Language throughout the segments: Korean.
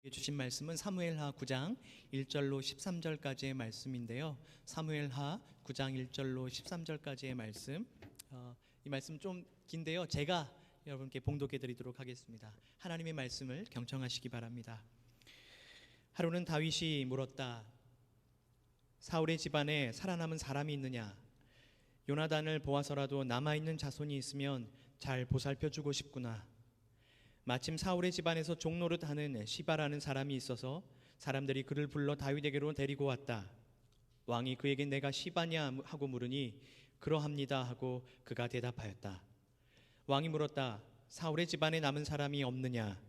주신 말씀은 사무엘하 9장 1절로 13절까지의 말씀인데요. 사무엘하 9장 1절로 13절까지의 말씀. 이 말씀 좀 긴데요. 제가 여러분께 봉독해 드리도록 하겠습니다. 하나님의 말씀을 경청하시기 바랍니다. 하루는 다윗이 물었다. 사울의 집안에 살아남은 사람이 있느냐? 요나단을 보아서라도 남아있는 자손이 있으면 잘 보살펴주고 싶구나. 마침 사울의 집안에서 종노릇 하는 시바라는 사람이 있어서 사람들이 그를 불러 다윗에게로 데리고 왔다. 왕이 그에게 내가 시바냐 하고 물으니 그러합니다 하고 그가 대답하였다. 왕이 물었다. 사울의 집안에 남은 사람이 없느냐?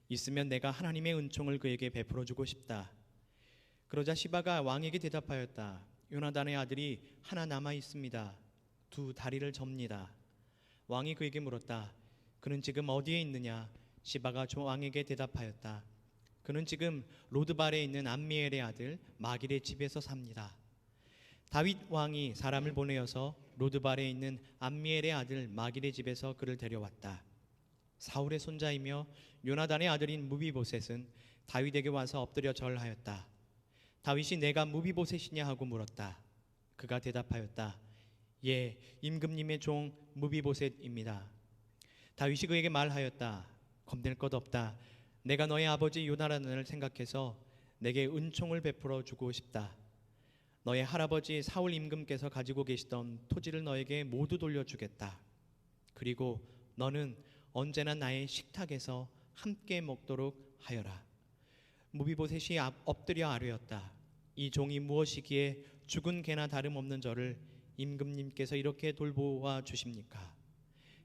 있으면 내가 하나님의 은총을 그에게 베풀어 주고 싶다. 그러자 시바가 왕에게 대답하였다. 요나단의 아들이 하나 남아 있습니다. 두 다리를 접니다. 왕이 그에게 물었다. 그는 지금 어디에 있느냐? 시바가 왕에게 대답하였다. 그는 지금 로드발에 있는 암미엘의 아들 마길의 집에서 삽니다. 다윗 왕이 사람을 보내어서 로드발에 있는 암미엘의 아들 마길의 집에서 그를 데려왔다. 사울의 손자이며 요나단의 아들인 무비보셋은 다윗에게 와서 엎드려 절하였다. 다윗이 내가 무비보셋이냐 하고 물었다. 그가 대답하였다. 예, 임금님의 종 무비보셋입니다. 다윗이 그에게 말하였다. 겁낼 것 없다. 내가 너의 아버지 요나단을 생각해서 내게 은총을 베풀어 주고 싶다. 너의 할아버지 사울 임금께서 가지고 계시던 토지를 너에게 모두 돌려주겠다. 그리고 너는 언제나 나의 식탁에서 함께 먹도록 하여라. 무비보셋이 엎드려 아뢰었다. 이 종이 무엇이기에 죽은 개나 다름없는 저를 임금님께서 이렇게 돌보아 주십니까?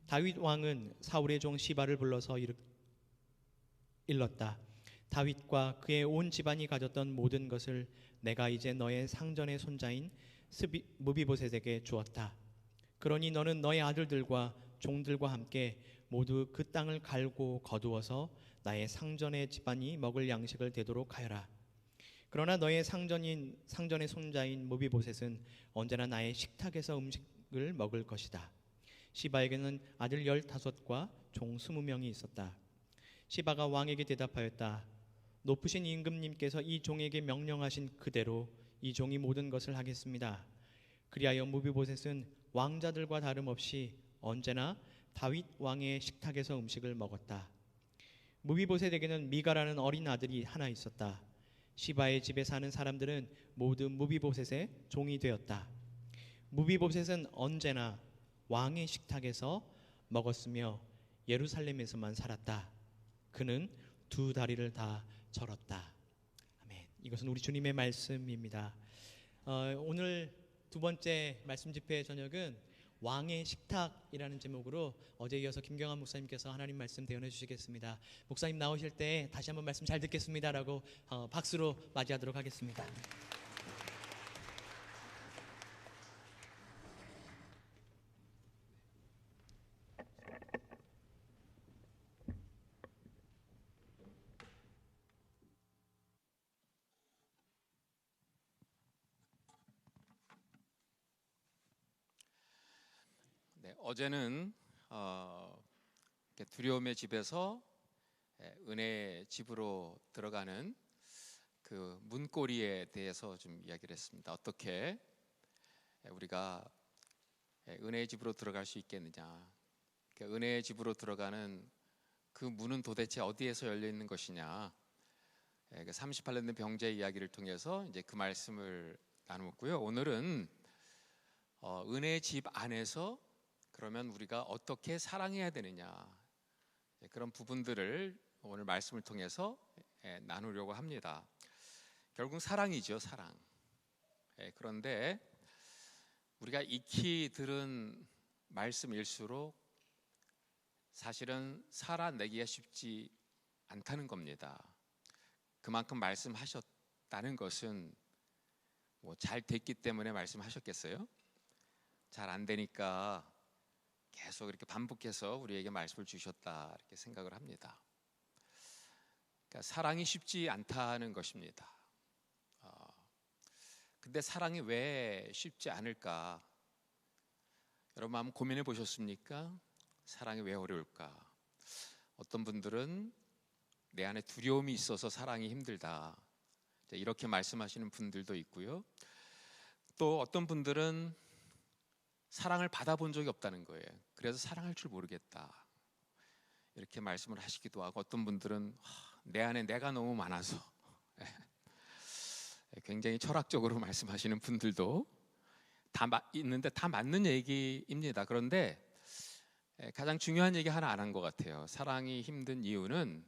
다윗 왕은 사울의 종 시바를 불러서 일렀다. 다윗과 그의 온 집안이 가졌던 모든 것을 내가 이제 너의 상전의 손자인 무비보셋에게 주었다. 그러니 너는 너의 아들들과 종들과 함께 모두 그 땅을 갈고 거두어서 나의 상전의 집안이 먹을 양식을 되도록 하여라. 그러나 너의 상전의 손자인 무비보셋은 언제나 나의 식탁에서 음식을 먹을 것이다. 시바에게는 아들 15과 종 20명이 있었다. 시바가 왕에게 대답하였다. 높으신 임금님께서 이 종에게 명령하신 그대로 이 종이 모든 것을 하겠습니다. 그리하여 무비보셋은 왕자들과 다름없이 언제나 다윗 왕의 식탁에서 음식을 먹었다. 무비보셋에게는 미가라는 어린 아들이 하나 있었다. 시바의 집에 사는 사람들은 모두 무비보셋의 종이 되었다. 무비보셋은 언제나 왕의 식탁에서 먹었으며 예루살렘에서만 살았다. 그는 두 다리를 다 절었다. 아멘. 이것은 우리 주님의 말씀입니다. 오늘 두 번째 말씀 집회 저녁은 왕의 식탁이라는 제목으로 어제 이어서 김경환 목사님께서 하나님 말씀 대언해 주시겠습니다. 목사님 나오실 때 다시 한번 말씀 잘 듣겠습니다라고 박수로 맞이하도록 하겠습니다. 네, 어제는 두려움의 집에서 은혜의 집으로 들어가는 그 문고리에 대해서 좀 이야기를 했습니다. 어떻게 우리가 은혜의 집으로 들어갈 수 있겠느냐? 은혜의 집으로 들어가는 그 문은 도대체 어디에서 열려 있는 것이냐? 38년 된 병자의 이야기를 통해서 이제 그 말씀을 나누었고요. 오늘은 은혜의 집 안에서 그러면 우리가 어떻게 사랑해야 되느냐, 그런 부분들을 오늘 말씀을 통해서 나누려고 합니다. 결국 사랑이죠, 사랑. 그런데 우리가 익히 들은 말씀일수록 사실은 살아내기가 쉽지 않다는 겁니다. 그만큼 말씀하셨다는 것은 잘 됐기 때문에 말씀하셨겠어요? 잘 안 되니까 계속 이렇게 반복해서 우리에게 말씀을 주셨다, 이렇게 생각을 합니다. 그러니까 사랑이 쉽지 않다는 것입니다. 근데 사랑이 왜 쉽지 않을까? 여러분 한번 고민해 보셨습니까? 사랑이 왜 어려울까? 어떤 분들은 내 안에 두려움이 있어서 사랑이 힘들다. 이렇게 말씀하시는 분들도 있고요. 또 어떤 분들은 사랑을 받아본 적이 없다는 거예요. 그래서 사랑할 줄 모르겠다. 이렇게 말씀을 하시기도 하고, 어떤 분들은 내 안에 내가 너무 많아서 굉장히 철학적으로 말씀하시는 분들도 있는데 다 맞는 얘기입니다. 그런데 가장 중요한 얘기 하나 안 한 것 같아요. 사랑이 힘든 이유는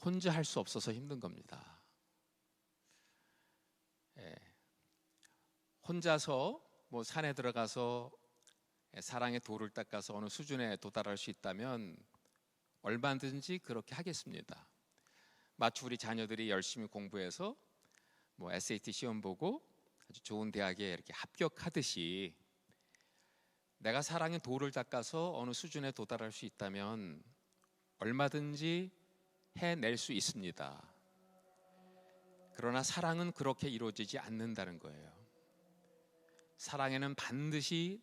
혼자 할 수 없어서 힘든 겁니다. 혼자서 뭐 산에 들어가서 사랑의 돌을 닦아서 어느 수준에 도달할 수 있다면 얼마든지 그렇게 하겠습니다. 마치 우리 자녀들이 열심히 공부해서 뭐 SAT 시험 보고 아주 좋은 대학에 이렇게 합격하듯이 내가 사랑의 돌을 닦아서 어느 수준에 도달할 수 있다면 얼마든지 해낼 수 있습니다. 그러나 사랑은 그렇게 이루어지지 않는다는 거예요. 사랑에는 반드시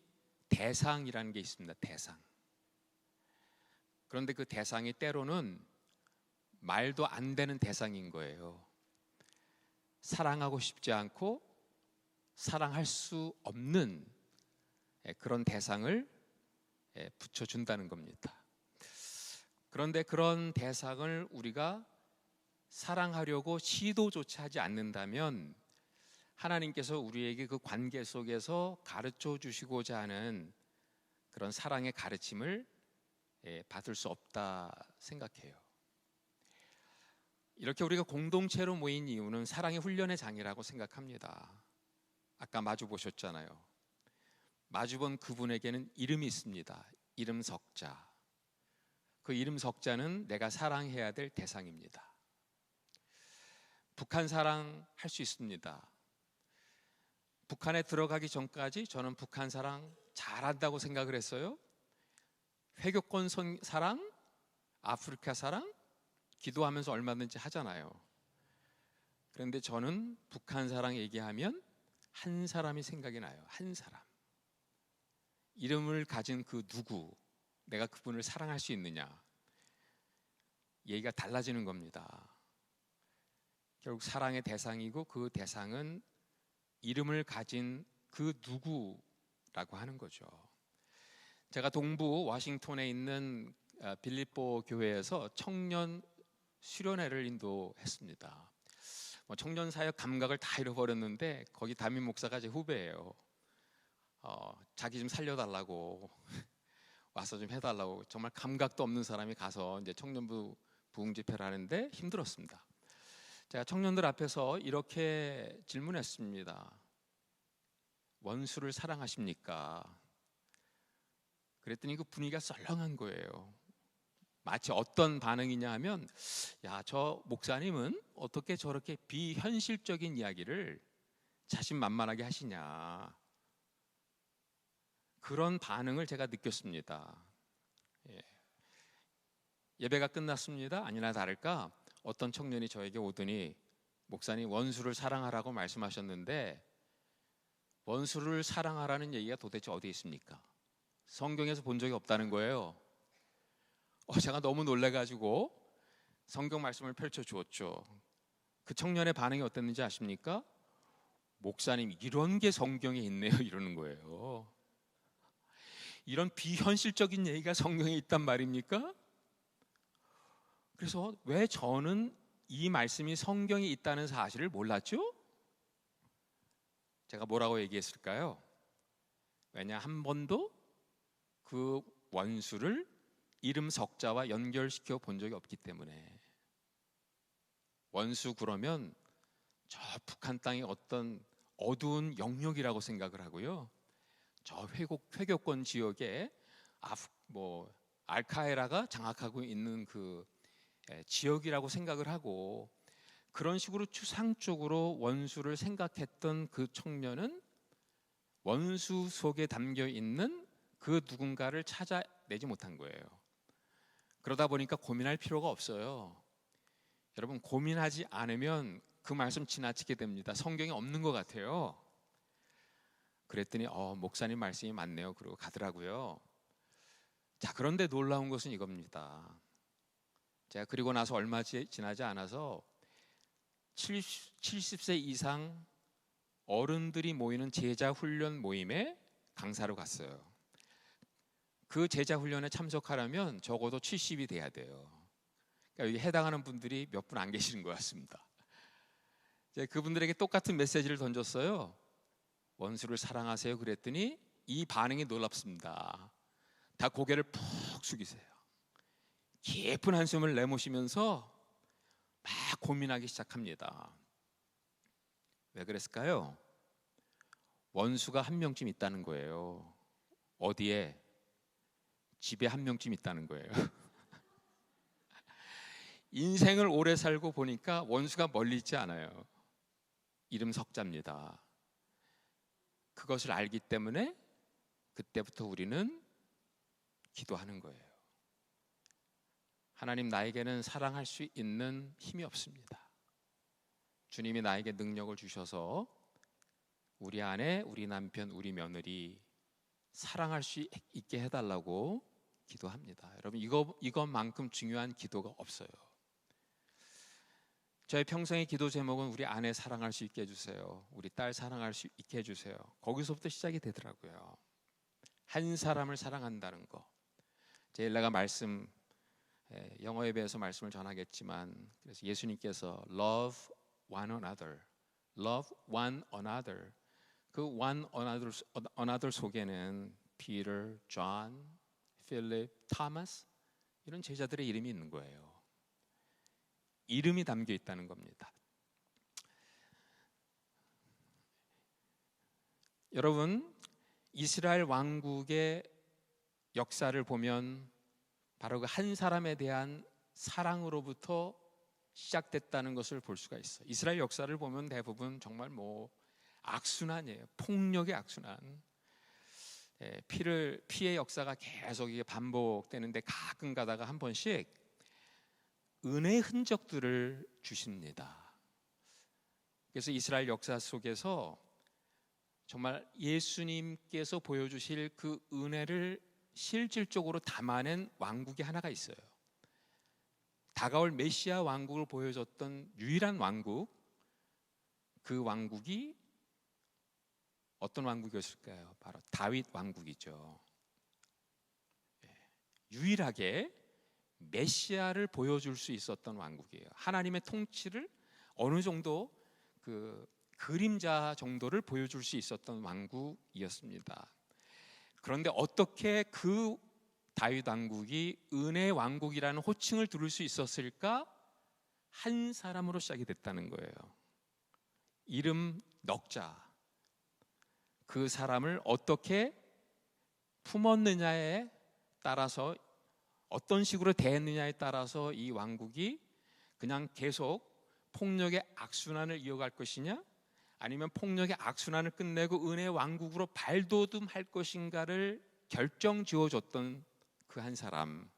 대상이라는 게 있습니다. 대상. 그런데 그 대상이 때로는 말도 안 되는 대상인 거예요. 사랑하고 싶지 않고 사랑할 수 없는 그런 대상을 붙여준다는 겁니다. 그런데 그런 대상을 우리가 사랑하려고 시도조차 하지 않는다면 하나님께서 우리에게 그 관계 속에서 가르쳐 주시고자 하는 그런 사랑의 가르침을 받을 수 없다 생각해요. 이렇게 우리가 공동체로 모인 이유는 사랑의 훈련의 장이라고 생각합니다. 아까 마주 보셨잖아요. 마주본 그분에게는 이름이 있습니다. 이름 석자. 그 이름 석자는 내가 사랑해야 될 대상입니다. 북한 사랑 할 수 있습니다. 북한에 들어가기 전까지 저는 북한 사랑 잘한다고 생각을 했어요. 회교권 사랑, 아프리카 사랑 기도하면서 얼마든지 하잖아요. 그런데 저는 북한 사랑 얘기하면 한 사람이 생각이 나요. 한 사람. 이름을 가진 그 누구, 내가 그분을 사랑할 수 있느냐, 얘기가 달라지는 겁니다. 결국 사랑의 대상이고 그 대상은 이름을 가진 그 누구라고 하는 거죠. 제가 동부 워싱턴에 있는 빌립보 교회에서 청년 수련회를 인도했습니다. 청년 사역 감각을 다 잃어버렸는데 거기 담임 목사가 제 후배예요. 자기 좀 살려달라고 와서 좀 해달라고. 정말 감각도 없는 사람이 가서 이제 청년부 부흥 집회를 하는데 힘들었습니다. 제가 청년들 앞에서 이렇게 질문했습니다. 원수를 사랑하십니까? 그랬더니 그 분위기가 썰렁한 거예요. 마치 어떤 반응이냐 하면, 야, 저 목사님은 어떻게 저렇게 비현실적인 이야기를 자신만만하게 하시냐, 그런 반응을 제가 느꼈습니다. 예배가 끝났습니다. 아니나 다를까 어떤 청년이 저에게 오더니, 목사님 원수를 사랑하라고 말씀하셨는데 원수를 사랑하라는 얘기가 도대체 어디에 있습니까? 성경에서 본 적이 없다는 거예요. 제가 너무 놀래가지고 성경 말씀을 펼쳐주었죠. 그 청년의 반응이 어땠는지 아십니까? 목사님, 이런 게 성경에 있네요, 이러는 거예요. 이런 비현실적인 얘기가 성경에 있단 말입니까? 그래서 왜 저는 이 말씀이 성경에 있다는 사실을 몰랐죠? 제가 뭐라고 얘기했을까요? 왜냐, 한 번도 그 원수를 이름 석자와 연결시켜 본 적이 없기 때문에. 원수 그러면 저 북한 땅의 어떤 어두운 영역이라고 생각을 하고요. 저 회교권 지역에 알카에라가 장악하고 있는 그 지역이라고 생각을 하고, 그런 식으로 추상적으로 원수를 생각했던 그 청년은 원수 속에 담겨 있는 그 누군가를 찾아내지 못한 거예요. 그러다 보니까 고민할 필요가 없어요. 여러분, 고민하지 않으면 그 말씀 지나치게 됩니다. 성경에 없는 것 같아요. 그랬더니 목사님 말씀이 맞네요. 그러고 가더라고요. 자, 그런데 놀라운 것은 이겁니다. 제가 그리고 나서 얼마 지나지 않아서 70세 이상 어른들이 모이는 제자 훈련 모임에 강사로 갔어요. 그 제자 훈련에 참석하려면 적어도 70이 돼야 돼요. 그러니까 여기 해당하는 분들이 몇 분 안 계시는 것 같습니다. 제가 그분들에게 똑같은 메시지를 던졌어요. 원수를 사랑하세요. 그랬더니 이 반응이 놀랍습니다. 다 고개를 푹 숙이세요. 깊은 한숨을 내모시면서 막 고민하기 시작합니다. 왜 그랬을까요? 원수가 한 명쯤 있다는 거예요. 어디에? 집에 한 명쯤 있다는 거예요. 인생을 오래 살고 보니까 원수가 멀리 있지 않아요. 이름 석자입니다. 그것을 알기 때문에 그때부터 우리는 기도하는 거예요. 하나님, 나에게는 사랑할 수 있는 힘이 없습니다. 주님이 나에게 능력을 주셔서 우리 아내, 우리 남편, 우리 며느리 사랑할 수 있게 해달라고 기도합니다. 여러분, 이것만큼 중요한 기도가 없어요. 저의 평생의 기도 제목은 우리 아내 사랑할 수 있게 해주세요. 우리 딸 사랑할 수 있게 해주세요. 거기서부터 시작이 되더라고요. 한 사람을 사랑한다는 거. 제일 내가 영어 예배에서 말씀을 전하겠지만, 그래서 예수님께서 love one another, love one another. 그 one another 속에는 Peter, John, Philip, Thomas 이런 제자들의 이름이 있는 거예요. 이름이 담겨 있다는 겁니다. 여러분, 이스라엘 왕국의 역사를 보면 바로 그 한 사람에 대한 사랑으로부터 시작됐다는 것을 볼 수가 있어요. 이스라엘 역사를 보면 대부분 정말 악순환이에요. 폭력의 악순환. 피의 역사가 계속 이게 반복되는데 가끔 가다가 한 번씩 은혜의 흔적들을 주십니다. 그래서 이스라엘 역사 속에서 정말 예수님께서 보여주실 그 은혜를 실질적으로 담아낸 왕국이 하나가 있어요. 다가올 메시아 왕국을 보여줬던 유일한 왕국, 그 왕국이 어떤 왕국이었을까요? 바로 다윗 왕국이죠. 유일하게 메시아를 보여줄 수 있었던 왕국이에요. 하나님의 통치를 어느 정도 그 그림자 정도를 보여줄 수 있었던 왕국이었습니다. 그런데 어떻게 그 다윗 왕국이 은혜의 왕국이라는 호칭을 들을 수 있었을까? 한 사람으로 시작이 됐다는 거예요. 이름 넉자. 그 사람을 어떻게 품었느냐에 따라서, 어떤 식으로 대했느냐에 따라서 이 왕국이 그냥 계속 폭력의 악순환을 이어갈 것이냐, 아니면 폭력의 악순환을 끝내고 은혜의 왕국으로 발돋움할 것인가를 결정 지어줬던 그 한 사람,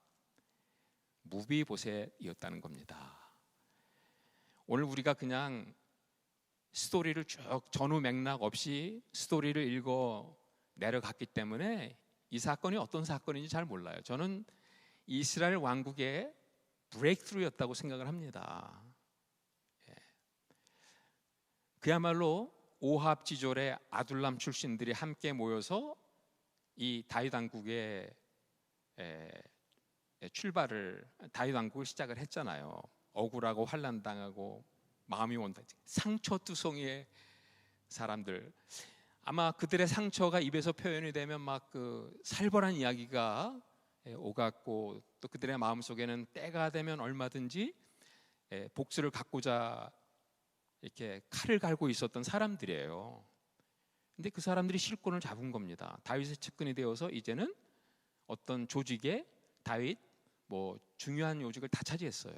무비보셋이었다는 겁니다. 오늘 우리가 그냥 스토리를 쭉 전후 맥락 없이 스토리를 읽어 내려갔기 때문에 이 사건이 어떤 사건인지 잘 몰라요. 저는 이스라엘 왕국의 브레이크스루였다고 생각을 합니다. 그야말로 오합지졸의 아둘람 출신들이 함께 모여서 이 다윗 왕국의 다윗 왕국을 시작을 했잖아요. 억울하고 환난당하고 마음이 온다. 상처투성이의 사람들. 아마 그들의 상처가 입에서 표현이 되면 막 그 살벌한 이야기가 오갔고, 또 그들의 마음속에는 때가 되면 얼마든지 복수를 갖고자 이렇게 칼을 갈고 있었던 사람들이에요. 근데 그 사람들이 실권을 잡은 겁니다. 다윗의 측근이 되어서 이제는 어떤 조직에 다윗 중요한 요직을 다 차지했어요.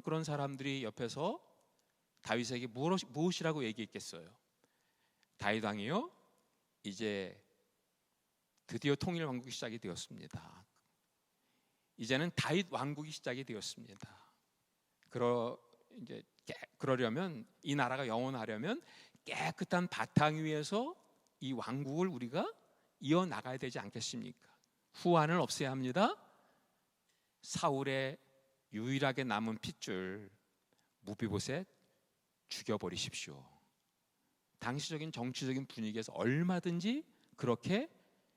그런 사람들이 옆에서 다윗에게 무엇이라고 얘기했겠어요? 다윗 왕이요, 이제 드디어 통일 왕국이 시작이 되었습니다. 이제는 다윗 왕국이 시작이 되었습니다. 그러려면, 이 나라가 영원하려면 깨끗한 바탕 위에서 이 왕국을 우리가 이어나가야 되지 않겠습니까? 후환을 없애야 합니다. 사울의 유일하게 남은 핏줄 무비보셋 죽여버리십시오. 당시적인 정치적인 분위기에서 얼마든지 그렇게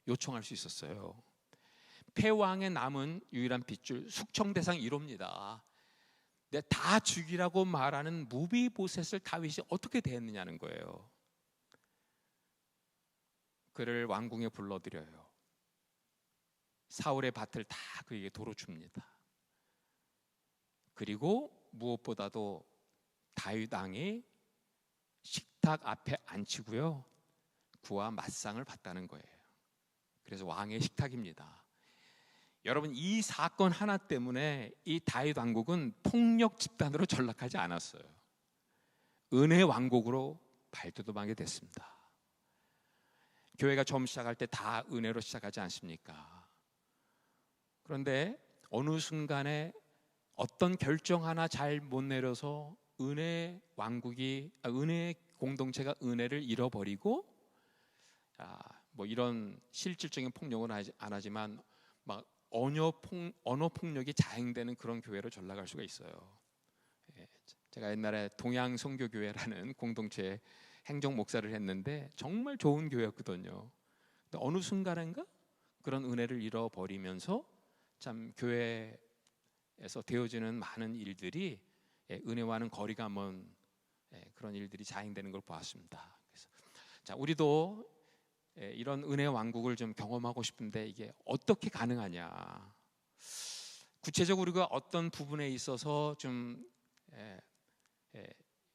요청할 수 있었어요. 패왕의 남은 유일한 핏줄 숙청대상 1호입니다. 다 죽이라고 말하는 무비보셋을 다윗이 어떻게 대했느냐는 거예요. 그를 왕궁에 불러들여요. 사울의 밭을 다 그에게 도로 줍니다. 그리고 무엇보다도 다윗 왕이 식탁 앞에 앉히고요, 그와 맞상을 받다는 거예요. 그래서 왕의 식탁입니다. 여러분, 이 사건 하나 때문에 이 다윗 왕국은 폭력 집단으로 전락하지 않았어요. 은혜 왕국으로 발돋움하게 됐습니다. 교회가 처음 시작할 때 다 은혜로 시작하지 않습니까? 그런데 어느 순간에 어떤 결정 하나 잘 못 내려서 은혜 공동체가 은혜를 잃어버리고, 뭐 이런 실질적인 폭력은 안 하지만 막 언어 폭력이 자행되는 그런 교회로 전락할 수가 있어요. 제가 옛날에 동양 선교교회라는 공동체 행정 목사를 했는데 정말 좋은 교회였거든요. 근데 어느 순간인가 그런 은혜를 잃어버리면서 참 교회에서 되어지는 많은 일들이 은혜와는 거리가 먼 그런 일들이 자행되는 걸 보았습니다. 그래서 자, 우리도 이런 은혜 왕국을 좀 경험하고 싶은데 이게 어떻게 가능하냐? 구체적으로 우리가 어떤 부분에 있어서 좀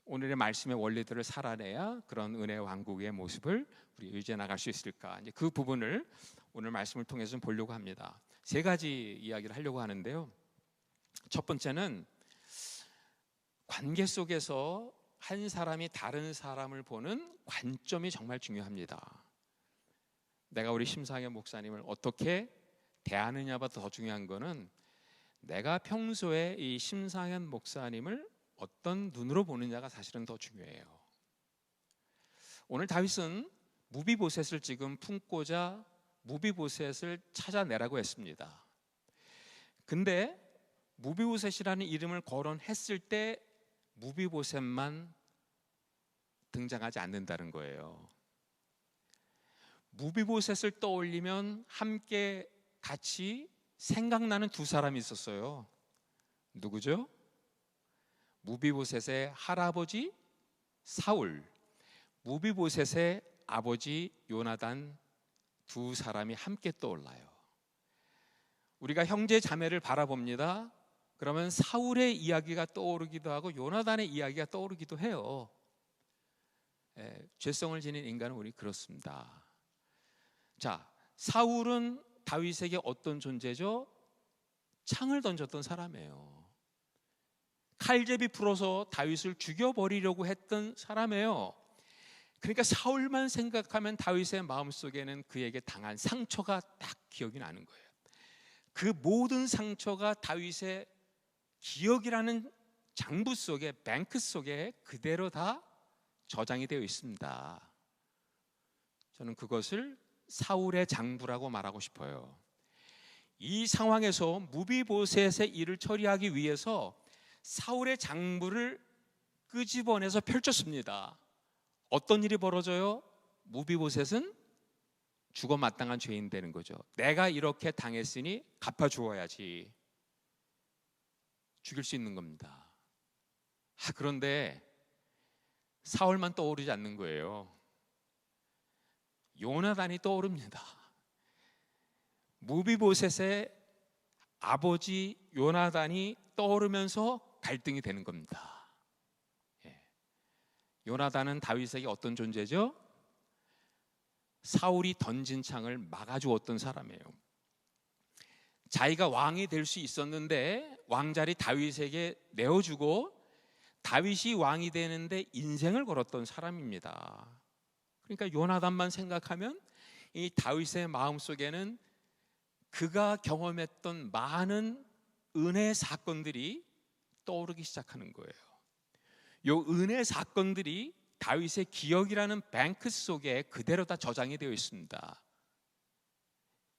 오늘의 말씀의 원리들을 살아내야 그런 은혜 왕국의 모습을 우리 유지해 나갈 수 있을까? 이제 그 부분을 오늘 말씀을 통해서 좀 보려고 합니다. 세 가지 이야기를 하려고 하는데요. 첫 번째는 관계 속에서 한 사람이 다른 사람을 보는 관점이 정말 중요합니다. 내가 우리 심상현 목사님을 어떻게 대하느냐보다 더 중요한 거는 내가 평소에 이 심상현 목사님을 어떤 눈으로 보느냐가 사실은 더 중요해요. 오늘 다윗은 무비보셋을 지금 품고자 무비보셋을 찾아내라고 했습니다. 근데 무비보셋이라는 이름을 거론했을 때 무비보셋만 등장하지 않는다는 거예요. 무비보셋을 떠올리면 함께 같이 생각나는 두 사람이 있었어요. 누구죠? 무비보셋의 할아버지 사울, 무비보셋의 아버지 요나단, 두 사람이 함께 떠올라요. 우리가 형제 자매를 바라봅니다. 그러면 사울의 이야기가 떠오르기도 하고 요나단의 이야기가 떠오르기도 해요. 죄성을 지닌 인간은 우리 그렇습니다. 자, 사울은 다윗에게 어떤 존재죠? 창을 던졌던 사람이에요. 칼제비 풀어서 다윗을 죽여버리려고 했던 사람이에요. 그러니까 사울만 생각하면 다윗의 마음속에는 그에게 당한 상처가 딱 기억이 나는 거예요. 그 모든 상처가 다윗의 기억이라는 장부 속에, 뱅크 속에 그대로 다 저장이 되어 있습니다. 저는 그것을 사울의 장부라고 말하고 싶어요. 이 상황에서 무비보셋의 일을 처리하기 위해서 사울의 장부를 끄집어내서 펼쳤습니다. 어떤 일이 벌어져요? 무비보셋은 죽어 마땅한 죄인 되는 거죠. 내가 이렇게 당했으니 갚아주어야지. 죽일 수 있는 겁니다. 그런데 사울만 떠오르지 않는 거예요. 요나단이 떠오릅니다. 무비보셋의 아버지 요나단이 떠오르면서 갈등이 되는 겁니다. 요나단은 다윗에게 어떤 존재죠? 사울이 던진 창을 막아주었던 사람이에요. 자기가 왕이 될 수 있었는데 왕자리 다윗에게 내어주고 다윗이 왕이 되는데 인생을 걸었던 사람입니다. 그러니까 요나단만 생각하면 이 다윗의 마음속에는 그가 경험했던 많은 은혜 사건들이 떠오르기 시작하는 거예요. 요 은혜 사건들이 다윗의 기억이라는 뱅크 속에 그대로 다 저장이 되어 있습니다.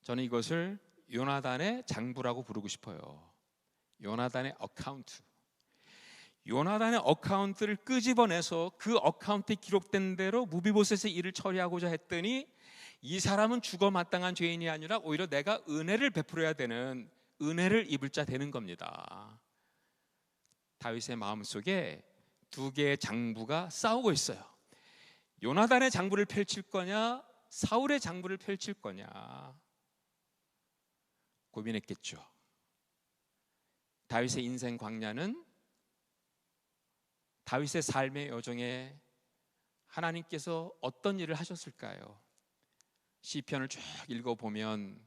저는 이것을 요나단의 장부라고 부르고 싶어요. 요나단의 어카운트. 요나단의 어카운트를 끄집어내서 그 어카운트에 기록된 대로 무비보셋의 일을 처리하고자 했더니 이 사람은 죽어 마땅한 죄인이 아니라 오히려 내가 은혜를 베풀어야 되는, 은혜를 입을 자 되는 겁니다. 다윗의 마음속에 두 개의 장부가 싸우고 있어요. 요나단의 장부를 펼칠 거냐, 사울의 장부를 펼칠 거냐 고민했겠죠. 다윗의 인생 광야는 다윗의 삶의 여정에 하나님께서 어떤 일을 하셨을까요? 시편을 쭉 읽어보면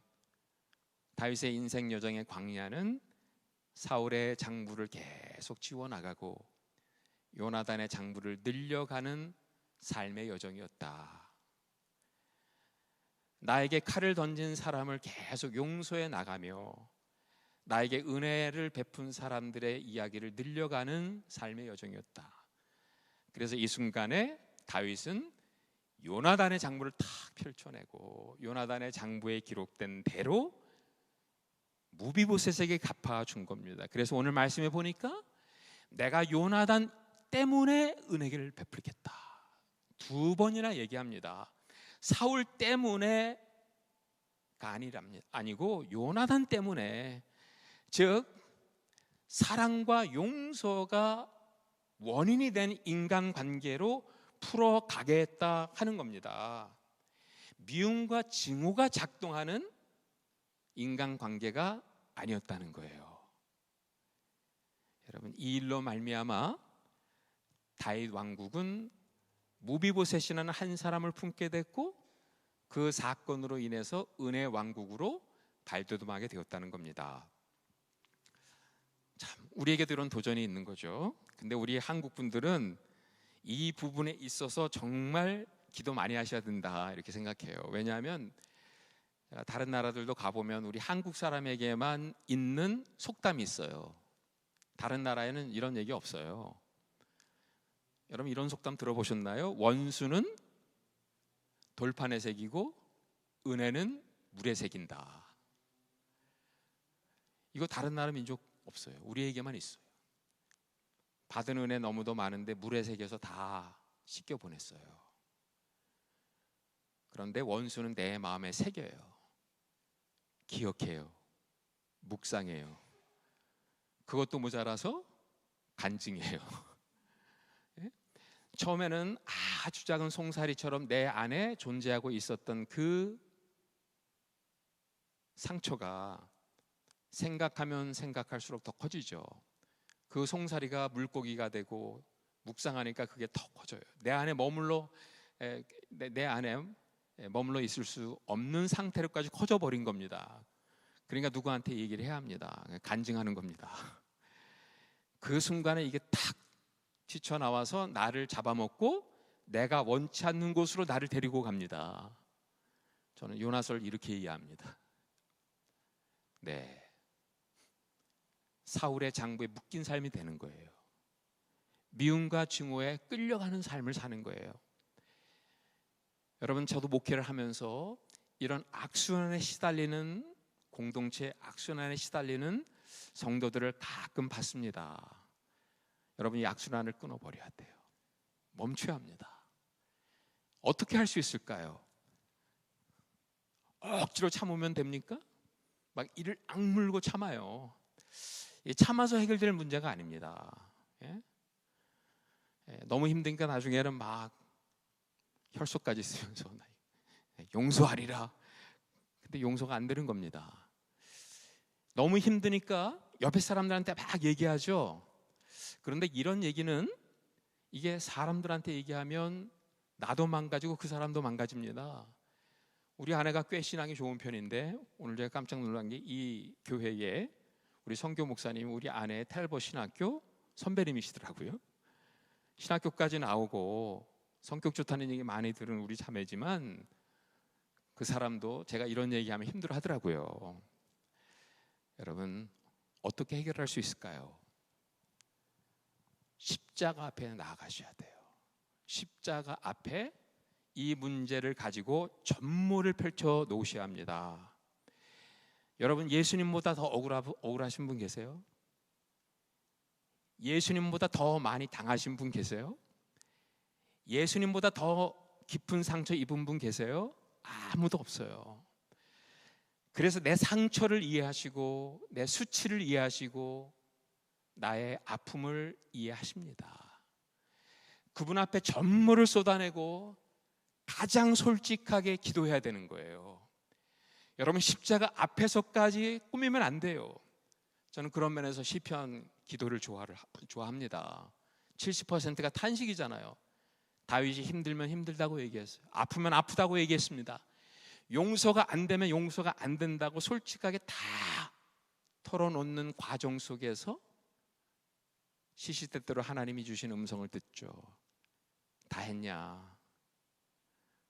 다윗의 인생 여정의 광야는 사울의 장부를 계속 지워나가고 요나단의 장부를 늘려가는 삶의 여정이었다. 나에게 칼을 던진 사람을 계속 용서해 나가며 나에게 은혜를 베푼 사람들의 이야기를 늘려가는 삶의 여정이었다. 그래서 이 순간에 다윗은 요나단의 장부를 탁 펼쳐내고 요나단의 장부에 기록된 대로 무비보셋에게 갚아준 겁니다. 그래서 오늘 말씀에 보니까 내가 요나단 때문에 은혜를 베풀겠다. 두 번이나 얘기합니다. 사울 때문에가 아니고 요나단 때문에, 즉 사랑과 용서가 원인이 된 인간관계로 풀어가겠다 하는 겁니다. 미움과 증오가 작동하는 인간관계가 아니었다는 거예요. 여러분, 이 일로 말미암아 다윗 왕국은 무비보셋이라는 한 사람을 품게 됐고 그 사건으로 인해서 은혜 왕국으로 발돋움하게 되었다는 겁니다. 참, 우리에게도 이런 도전이 있는 거죠. 근데 우리 한국 분들은 이 부분에 있어서 정말 기도 많이 하셔야 된다 이렇게 생각해요. 왜냐하면 다른 나라들도 가보면 우리 한국 사람에게만 있는 속담이 있어요. 다른 나라에는 이런 얘기 없어요. 여러분, 이런 속담 들어보셨나요? 원수는 돌판에 새기고 은혜는 물에 새긴다. 이거 다른 나라 민족 없어요. 우리에게만 있어요. 받은 은혜 너무도 많은데 물에 새겨서 다 씻겨 보냈어요. 그런데 원수는 내 마음에 새겨요. 기억해요. 묵상해요. 그것도 모자라서 간증해요. 예? 처음에는 아주 작은 송사리처럼 내 안에 존재하고 있었던 그 상처가 생각하면 생각할수록 더 커지죠. 그 송사리가 물고기가 되고 묵상하니까 그게 더 커져요. 내 안에 머물러 있을 수 없는 상태로까지 커져 버린 겁니다. 그러니까 누구한테 얘기를 해야 합니다. 간증하는 겁니다. 그 순간에 이게 탁 튀쳐나와서 나를 잡아먹고 내가 원치 않는 곳으로 나를 데리고 갑니다. 저는 요나서를 이렇게 이해합니다. 네, 사울의 장부에 묶인 삶이 되는 거예요. 미움과 증오에 끌려가는 삶을 사는 거예요. 여러분, 저도 목회를 하면서 이런 악순환에 시달리는 공동체, 악순환에 시달리는 성도들을 가끔 봤습니다. 여러분, 이 악순환을 끊어버려야 돼요. 멈춰야 합니다. 어떻게 할 수 있을까요? 억지로 참으면 됩니까? 막 이를 악물고 참아요. 참아서 해결될 문제가 아닙니다. 예? 너무 힘드니까 나중에는 막 혈속까지 쓰면서 용서하리라. 근데 용서가 안 되는 겁니다. 너무 힘드니까 옆에 사람들한테 막 얘기하죠. 그런데 이런 얘기는 이게 사람들한테 얘기하면 나도 망가지고 그 사람도 망가집니다. 우리 아내가 꽤 신앙이 좋은 편인데 오늘 제가 깜짝 놀란 게 이 교회에 우리 선교 목사님이 우리 아내의 텔버 신학교 선배님이시더라고요. 신학교까지 나오고 성격 좋다는 얘기 많이 들은 우리 자매지만 그 사람도 제가 이런 얘기하면 힘들어 하더라고요. 여러분, 어떻게 해결할 수 있을까요? 십자가 앞에 나아가셔야 돼요. 십자가 앞에 이 문제를 가지고 전모를 펼쳐 놓으셔야 합니다. 여러분, 예수님보다 더 억울하신 분 계세요? 예수님보다 더 많이 당하신 분 계세요? 예수님보다 더 깊은 상처 입은 분 계세요? 아무도 없어요. 그래서 내 상처를 이해하시고 내 수치를 이해하시고 나의 아픔을 이해하십니다. 그분 앞에 전무를 쏟아내고 가장 솔직하게 기도해야 되는 거예요. 여러분, 십자가 앞에서까지 꾸미면 안 돼요. 저는 그런 면에서 시편 기도를 좋아합니다. 70%가 탄식이잖아요. 다윗이 힘들면 힘들다고 얘기했어요. 아프면 아프다고 얘기했습니다. 용서가 안 되면 용서가 안 된다고 솔직하게 다 털어놓는 과정 속에서 시시때때로 하나님이 주신 음성을 듣죠. 다 했냐?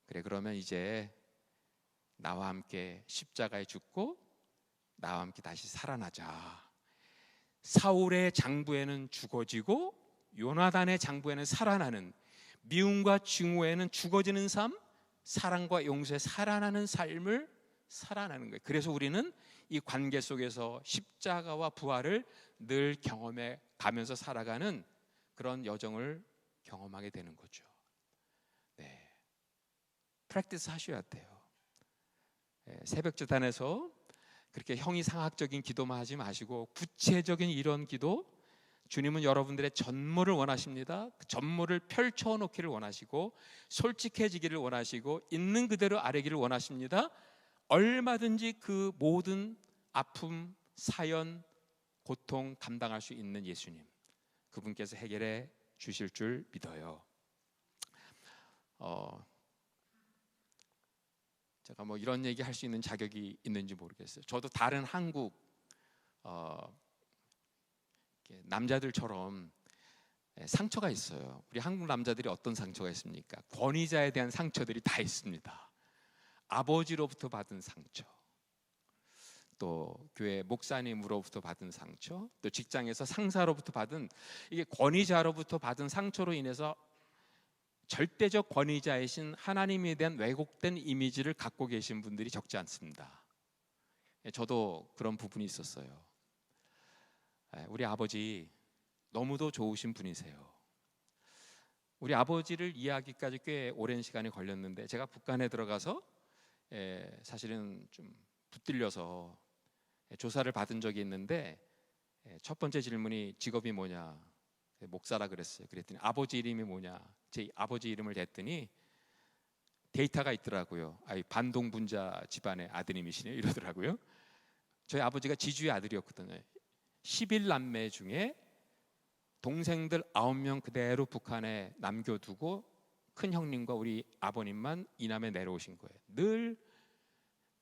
그래, 그러면 이제 나와 함께 십자가에 죽고 나와 함께 다시 살아나자. 사울의 장부에는 죽어지고 요나단의 장부에는 살아나는, 미움과 증오에는 죽어지는 삶, 사랑과 용서에 살아나는 삶을 살아나는 거예요. 그래서 우리는 이 관계 속에서 십자가와 부활을 늘 경험해 가면서 살아가는 그런 여정을 경험하게 되는 거죠. 네, 프랙티스 하셔야 돼요. 새벽 제단에서 그렇게 형이상학적인 기도만 하지 마시고 구체적인 이런 기도, 주님은 여러분들의 전모를 원하십니다. 그 전모를 펼쳐놓기를 원하시고 솔직해지기를 원하시고 있는 그대로 아뢰기를 원하십니다. 얼마든지 그 모든 아픔, 사연, 고통 감당할 수 있는 예수님, 그분께서 해결해 주실 줄 믿어요. 제가 뭐 이런 얘기 할 수 있는 자격이 있는지 모르겠어요. 저도 다른 한국 남자들처럼 상처가 있어요. 우리 한국 남자들이 어떤 상처가 있습니까? 권위자에 대한 상처들이 다 있습니다. 아버지로부터 받은 상처, 또 교회 목사님으로부터 받은 상처, 또 직장에서 상사로부터 받은, 이게 권위자로부터 받은 상처로 인해서 절대적 권위자이신 하나님에 대한 왜곡된 이미지를 갖고 계신 분들이 적지 않습니다. 저도 그런 부분이 있었어요. 우리 아버지 너무도 좋으신 분이세요. 우리 아버지를 이해하기까지 꽤 오랜 시간이 걸렸는데, 제가 북한에 들어가서 사실은 좀 붙들려서 조사를 받은 적이 있는데, 첫 번째 질문이 직업이 뭐냐, 목사라 그랬어요. 그랬더니 아버지 이름이 뭐냐, 제 아버지 이름을 댔더니 데이터가 있더라고요. 반동분자 집안의 아드님이시네요, 이러더라고요. 저희 아버지가 지주의 아들이었거든요. 11남매 중에 동생들 9명 그대로 북한에 남겨두고 큰 형님과 우리 아버님만 이남에 내려오신 거예요. 늘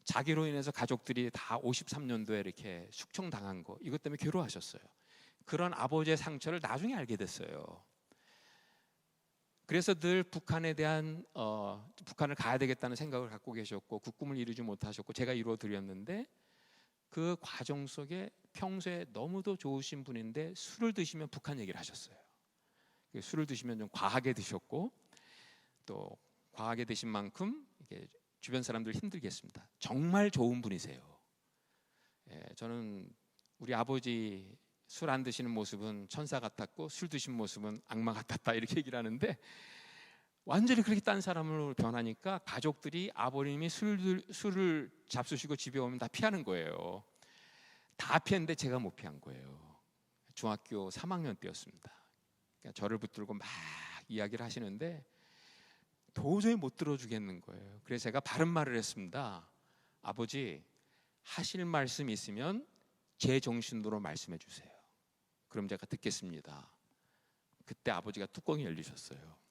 자기로 인해서 가족들이 다 53년도에 이렇게 숙청당한 거, 이것 때문에 괴로워하셨어요. 그런 아버지의 상처를 나중에 알게 됐어요. 그래서 늘 북한에 대한 북한을 가야 되겠다는 생각을 갖고 계셨고 그 꿈을 이루지 못하셨고 제가 이루어 드렸는데, 그 과정 속에 평소에 너무도 좋으신 분인데 술을 드시면 북한 얘기를 하셨어요. 술을 드시면 좀 과하게 드셨고, 또 과하게 드신 만큼 이게 주변 사람들 힘들게 했습니다. 정말 좋은 분이세요. 저는 우리 아버지 술 안 드시는 모습은 천사 같았고 술 드신 모습은 악마 같았다, 이렇게 얘기를 하는데, 완전히 그렇게 딴 사람으로 변하니까 가족들이 아버님이 술을 잡수시고 집에 오면 다 피하는 거예요. 다 피했는데 제가 못 피한 거예요. 중학교 3학년 때였습니다. 그러니까 저를 붙들고 막 이야기를 하시는데 도저히 못 들어주겠는 거예요. 그래서 제가 바른 말을 했습니다. 아버지, 하실 말씀 있으면 제 정신으로 말씀해 주세요. 그럼 제가 듣겠습니다. 그때 아버지가 뚜껑이 열리셨어요.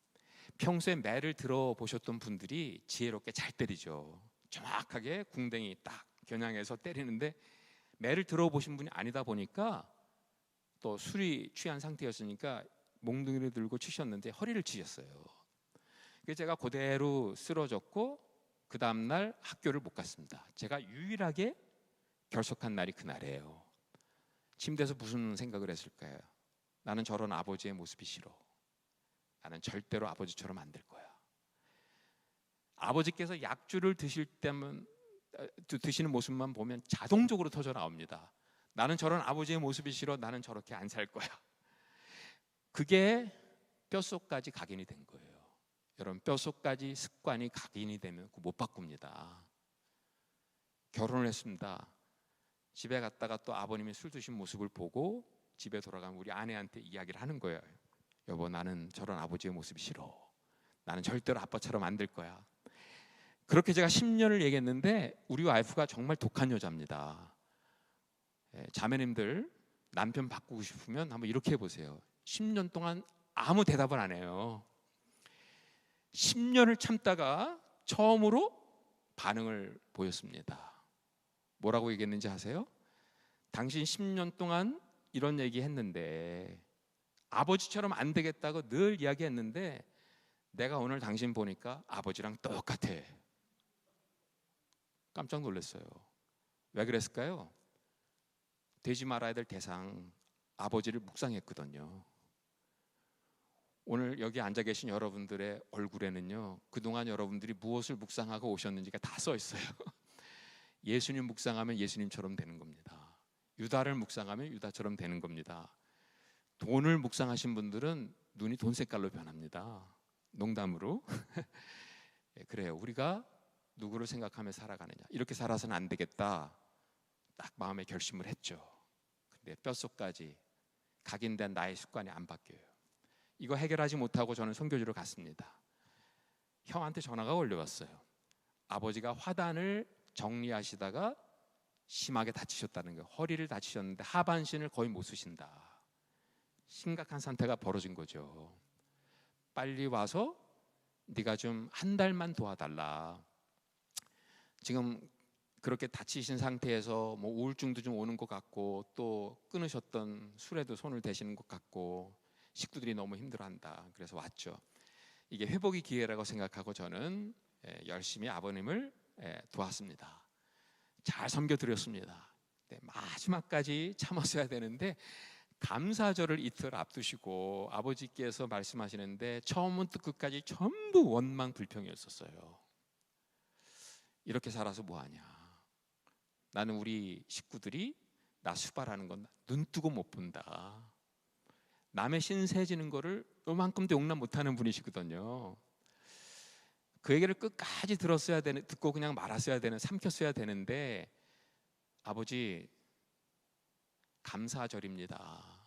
평소에 매를 들어보셨던 분들이 지혜롭게 잘 때리죠. 정확하게 궁뎅이 딱 겨냥해서 때리는데, 매를 들어보신 분이 아니다 보니까 또 술이 취한 상태였으니까 몽둥이를 들고 치셨는데 허리를 치셨어요. 그래서 제가 그대로 쓰러졌고 그 다음날 학교를 못 갔습니다. 제가 유일하게 결석한 날이 그날이에요. 침대에서 무슨 생각을 했을까요? 나는 저런 아버지의 모습이 싫어. 나는 절대로 아버지처럼 안 될 거야. 아버지께서 약주를 드시는 모습만 보면 자동적으로 터져 나옵니다. 나는 저런 아버지의 모습이 싫어. 나는 저렇게 안 살 거야. 그게 뼛속까지 각인이 된 거예요. 여러분, 뼛속까지 습관이 각인이 되면 그거 못 바꿉니다. 결혼을 했습니다. 집에 갔다가 또 아버님이 술 드신 모습을 보고 집에 돌아가면 우리 아내한테 이야기를 하는 거예요. 여보, 나는 저런 아버지의 모습이 싫어. 나는 절대로 아빠처럼 안 될 거야. 그렇게 제가 10년을 얘기했는데 우리 와이프가 정말 독한 여자입니다. 자매님들 남편 바꾸고 싶으면 한번 이렇게 해보세요. 10년 동안 아무 대답을 안 해요. 10년을 참다가 처음으로 반응을 보였습니다. 뭐라고 얘기했는지 아세요? 당신 10년 동안 이런 얘기 했는데 아버지처럼 안 되겠다고 늘 이야기했는데 내가 오늘 당신 보니까 아버지랑 똑같아. 깜짝 놀랐어요. 왜 그랬을까요? 되지 말아야 될 대상 아버지를 묵상했거든요. 오늘 여기 앉아 계신 여러분들의 얼굴에는요, 그동안 여러분들이 무엇을 묵상하고 오셨는지가 다 써 있어요. 예수님 묵상하면 예수님처럼 되는 겁니다. 유다를 묵상하면 유다처럼 되는 겁니다. 돈을 묵상하신 분들은 눈이 돈 색깔로 변합니다. 농담으로. 그래요. 우리가 누구를 생각하며 살아가느냐, 이렇게 살아서는 안 되겠다, 딱 마음에 결심을 했죠. 근데 뼛속까지 각인된 나의 습관이 안 바뀌어요. 이거 해결하지 못하고 저는 선교지로 갔습니다. 형한테 전화가 걸려왔어요. 아버지가 화단을 정리하시다가 심하게 다치셨다는 거예요. 허리를 다치셨는데 하반신을 거의 못 쓰신다. 심각한 상태가 벌어진 거죠. 빨리 와서 네가 좀 한 달만 도와달라. 지금 그렇게 다치신 상태에서 뭐 우울증도 좀 오는 것 같고 또 끊으셨던 술에도 손을 대시는 것 같고 식구들이 너무 힘들어한다. 그래서 왔죠. 이게 회복의 기회라고 생각하고 저는 열심히 아버님을 도왔습니다. 잘 섬겨드렸습니다. 마지막까지 참았어야 되는데 감사절을 이틀 앞두시고 아버지께서 말씀하시는데 처음부터 끝까지 전부 원망 불평이었었어요. 이렇게 살아서 뭐하냐. 나는 우리 식구들이 나 수발하는 건 눈 뜨고 못 본다. 남의 신세 지는 거를 요만큼도 용납 못하는 분이시거든요. 그 얘기를 끝까지 들었어야 되는, 듣고 그냥 말았어야 되는, 삼켰어야 되는데 아버지 감사절입니다.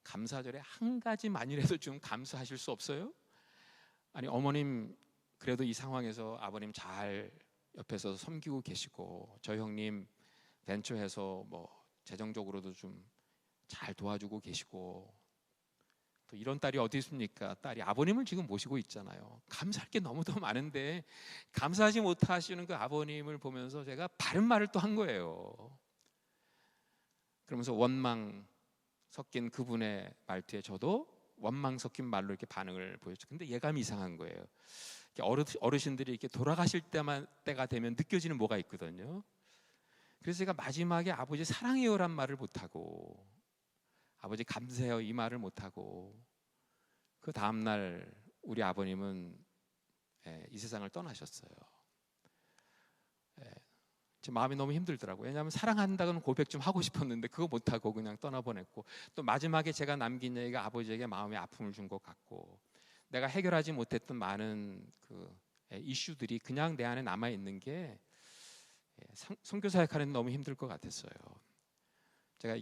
감사절에 한 가지만이라도 좀 감사하실 수 없어요? 아니 어머님 그래도 이 상황에서 아버님 잘 옆에서 섬기고 계시고 저 형님 벤처해서 뭐 재정적으로도 좀 잘 도와주고 계시고 또 이런 딸이 어디 있습니까? 딸이 아버님을 지금 모시고 있잖아요. 감사할 게 너무도 많은데 감사하지 못하시는 그 아버님을 보면서 제가 바른 말을 또 한 거예요. 그러면서 원망 섞인 그분의 말투에 저도 원망 섞인 말로 이렇게 반응을 보였죠. 근데 예감이 이상한 거예요. 어르신들이 이렇게 돌아가실 때가 되면 느껴지는 뭐가 있거든요. 그래서 제가 마지막에 아버지 사랑해요란 말을 못하고 아버지 감사해요 이 말을 못하고 그 다음날 우리 아버님은 이 세상을 떠나셨어요. 제 마음이 너무 힘들더라고요. 왜냐하면 사랑한다고는 고백 좀 하고 싶었는데 그거 못하고 그냥 떠나보냈고 또 마지막에 제가 남긴 얘기가 아버지에게 마음의 아픔을 준 것 같고 내가 해결하지 못했던 많은 그 이슈들이 그냥 내 안에 남아있는 게 선교사역하는 데 너무 힘들 것 같았어요. 제가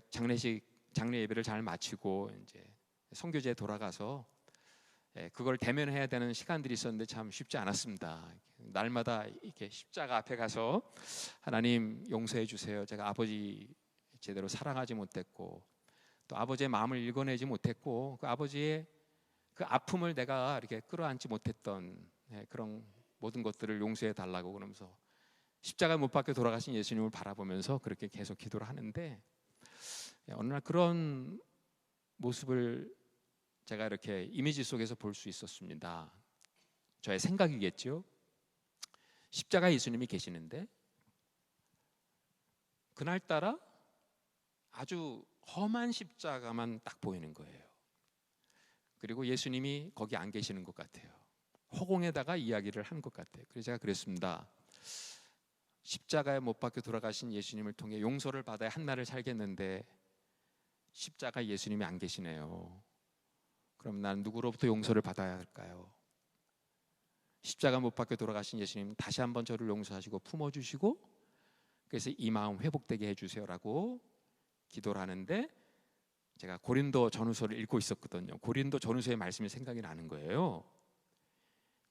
장례 예배를 잘 마치고 이제 선교지에 돌아가서 그걸 대면해야 되는 시간들이 있었는데 참 쉽지 않았습니다. 날마다 이렇게 십자가 앞에 가서 하나님 용서해 주세요. 제가 아버지 제대로 사랑하지 못했고 또 아버지의 마음을 읽어내지 못했고 그 아버지의 그 아픔을 내가 이렇게 끌어안지 못했던 그런 모든 것들을 용서해 달라고 그러면서 십자가 못 박혀 돌아가신 예수님을 바라보면서 그렇게 계속 기도를 하는데 어느 날 그런 모습을 제가 이렇게 이미지 속에서 볼 수 있었습니다. 저의 생각이겠죠. 십자가 예수님이 계시는데 그날따라 아주 험한 십자가만 딱 보이는 거예요. 그리고 예수님이 거기 안 계시는 것 같아요. 허공에다가 이야기를 한 것 같아요. 그래서 제가 그랬습니다. 십자가에 못 박혀 돌아가신 예수님을 통해 용서를 받아야 한 날을 살겠는데 십자가 예수님이 안 계시네요. 그럼 난 누구로부터 용서를 받아야 할까요? 십자가 못 박혀 돌아가신 예수님 다시 한번 저를 용서하시고 품어주시고 그래서 이 마음 회복되게 해주세요라고 기도를 하는데, 제가 고린도 전후서를 읽고 있었거든요. 고린도 전후서의 말씀이 생각이 나는 거예요.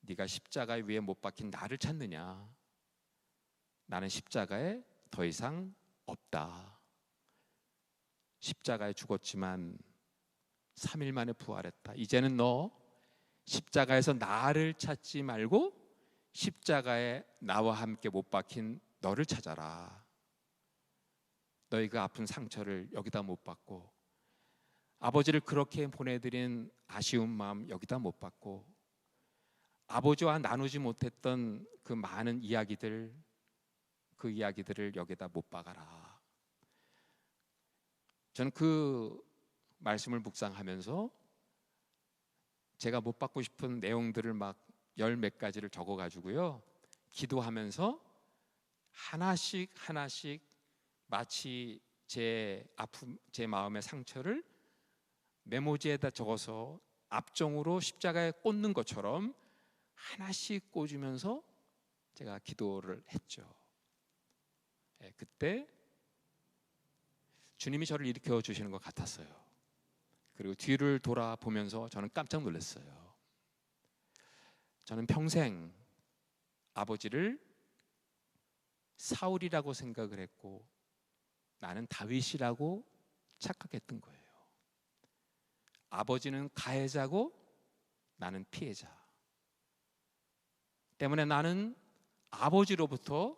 네가 십자가 위에 못 박힌 나를 찾느냐? 나는 십자가에 더 이상 없다. 십자가에 죽었지만 3일 만에 부활했다. 이제는 너 십자가에서 나를 찾지 말고 십자가에 나와 함께 못 박힌 너를 찾아라. 너희 그 아픈 상처를 여기다 못 박고, 아버지를 그렇게 보내드린 아쉬운 마음 여기다 못 박고, 아버지와 나누지 못했던 그 많은 이야기들, 그 이야기들을 여기다 못 박아라. 저는 그 말씀을 묵상하면서 제가 못 받고 싶은 내용들을 막 열 몇 가지를 적어가지고요, 기도하면서 하나씩 하나씩 마치 제 아픔, 제 마음의 상처를 메모지에다 적어서 앞정으로 십자가에 꽂는 것처럼 하나씩 꽂으면서 제가 기도를 했죠. 그때 주님이 저를 일으켜 주시는 것 같았어요. 그리고 뒤를 돌아보면서 저는 깜짝 놀랐어요. 저는 평생 아버지를 사울이라고 생각을 했고 나는 다윗이라고 착각했던 거예요. 아버지는 가해자고 나는 피해자. 때문에 나는 아버지로부터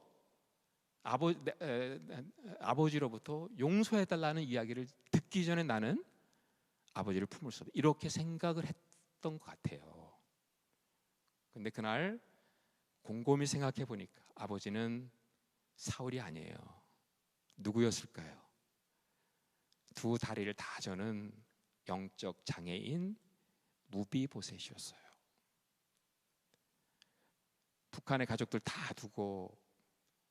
용서해달라는 이야기를 듣기 전에 나는 아버지를 품을 수 없다, 이렇게 생각을 했던 것 같아요. 근데 그날 곰곰이 생각해 보니까 아버지는 사울이 아니에요. 누구였을까요? 두 다리를 다 저는 영적 장애인 무비보셋이었어요. 북한의 가족들 다 두고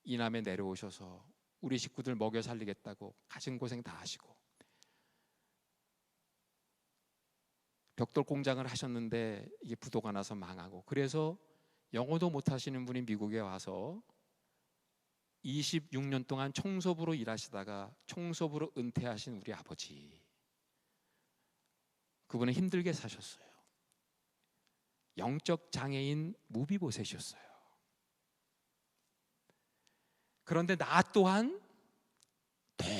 이남에 내려오셔서 우리 식구들 먹여 살리겠다고 가진 고생 다 하시고 벽돌 공장을 하셨는데 이게 부도가 나서 망하고, 그래서 영어도 못 하시는 분이 미국에 와서 26년 동안 총섭으로 일하시다가 총섭으로 은퇴하신 우리 아버지, 그분은 힘들게 사셨어요. 영적 장애인 무비보셋이었어요. 그런데 나 또한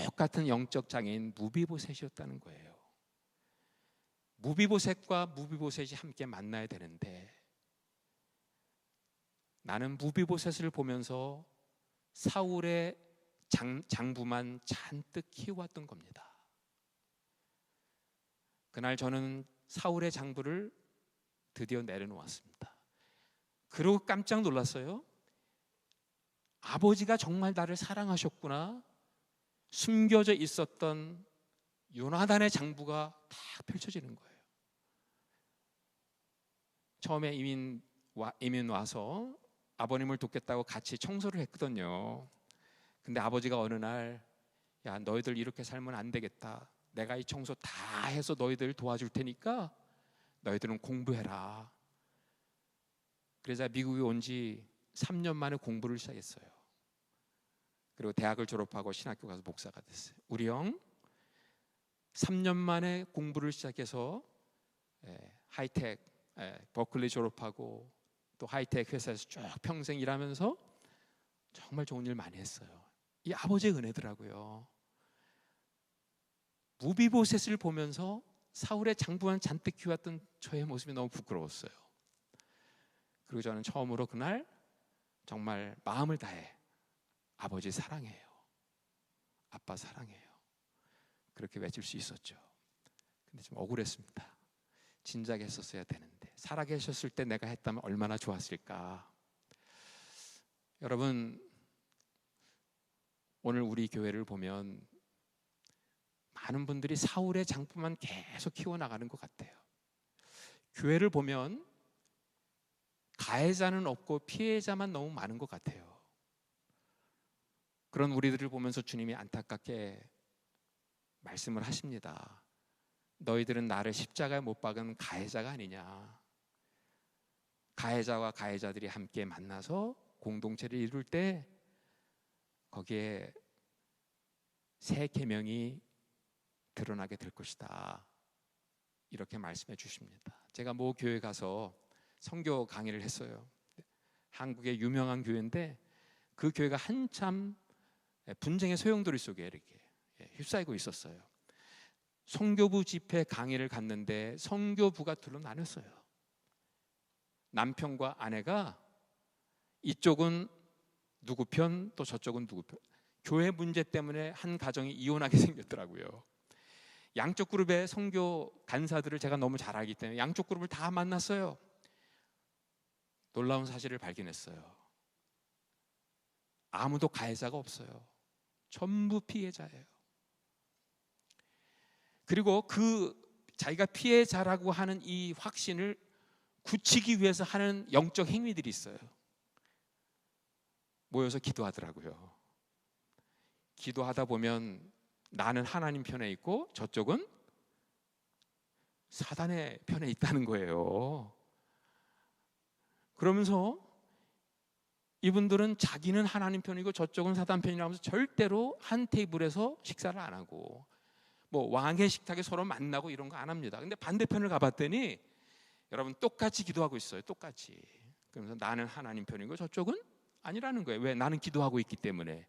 똑같은 영적 장애인 무비보셋이었다는 거예요. 무비보셋과 무비보셋이 함께 만나야 되는데 나는 무비보셋을 보면서 사울의 장부만 잔뜩 키워왔던 겁니다. 그날 저는 사울의 장부를 드디어 내려놓았습니다. 그리고 깜짝 놀랐어요. 아버지가 정말 나를 사랑하셨구나. 숨겨져 있었던 요나단의 장부가 딱 펼쳐지는 거예요. 처음에 이민 와서 아버님을 돕겠다고 같이 청소를 했거든요. 근데 아버지가 어느 날, 야, 너희들 이렇게 살면 안 되겠다. 내가 이 청소 다 해서 너희들 도와줄 테니까 너희들은 공부해라. 그래서 미국에 온 지 3년 만에 공부를 시작했어요. 그리고 대학을 졸업하고 신학교 가서 목사가 됐어요. 우리 형 3년 만에 공부를 시작해서 하이텍 버클리 졸업하고 또 하이텍 회사에서 쭉 평생 일하면서 정말 좋은 일 많이 했어요. 이 아버지의 은혜더라고요. 무비보셋을 보면서 사울의 장부만 잔뜩 키웠던 저의 모습이 너무 부끄러웠어요. 그리고 저는 처음으로 그날 정말 마음을 다해 아버지 사랑해요, 아빠 사랑해요, 그렇게 외칠 수 있었죠. 근데 좀 억울했습니다. 진작에 했었어야 되는데, 살아계셨을 때 내가 했다면 얼마나 좋았을까. 여러분, 오늘 우리 교회를 보면 많은 분들이 사울의 장부만 계속 키워나가는 것 같아요. 교회를 보면 가해자는 없고 피해자만 너무 많은 것 같아요. 그런 우리들을 보면서 주님이 안타깝게 말씀을 하십니다. 너희들은 나를 십자가에 못 박은 가해자가 아니냐. 가해자와 가해자들이 함께 만나서 공동체를 이룰 때 거기에 새 계명이 드러나게 될 것이다. 이렇게 말씀해 주십니다. 제가 모 교회 가서 선교 강의를 했어요. 한국의 유명한 교회인데 그 교회가 한참 분쟁의 소용돌이 속에 이렇게 휩싸이고 있었어요. 선교부 집회 강의를 갔는데 선교부가 둘로 나눴어요. 남편과 아내가 이쪽은 누구 편, 또 저쪽은 누구 편. 교회 문제 때문에 한 가정이 이혼하게 생겼더라고요. 양쪽 그룹의 선교 간사들을 제가 너무 잘 알기 때문에 양쪽 그룹을 다 만났어요. 놀라운 사실을 발견했어요. 아무도 가해자가 없어요. 전부 피해자예요. 그리고 그 자기가 피해자라고 하는 이 확신을 굳히기 위해서 하는 영적 행위들이 있어요. 모여서 기도하더라고요. 기도하다 보면 나는 하나님 편에 있고 저쪽은 사단의 편에 있다는 거예요. 그러면서 이분들은 자기는 하나님 편이고 저쪽은 사단 편이라면서 절대로 한 테이블에서 식사를 안 하고 뭐 왕의 식탁에 서로 만나고 이런 거 안 합니다. 근데 반대편을 가봤더니 여러분 똑같이 기도하고 있어요. 똑같이. 그러면서 나는 하나님 편이고 저쪽은 아니라는 거예요. 왜? 나는 기도하고 있기 때문에.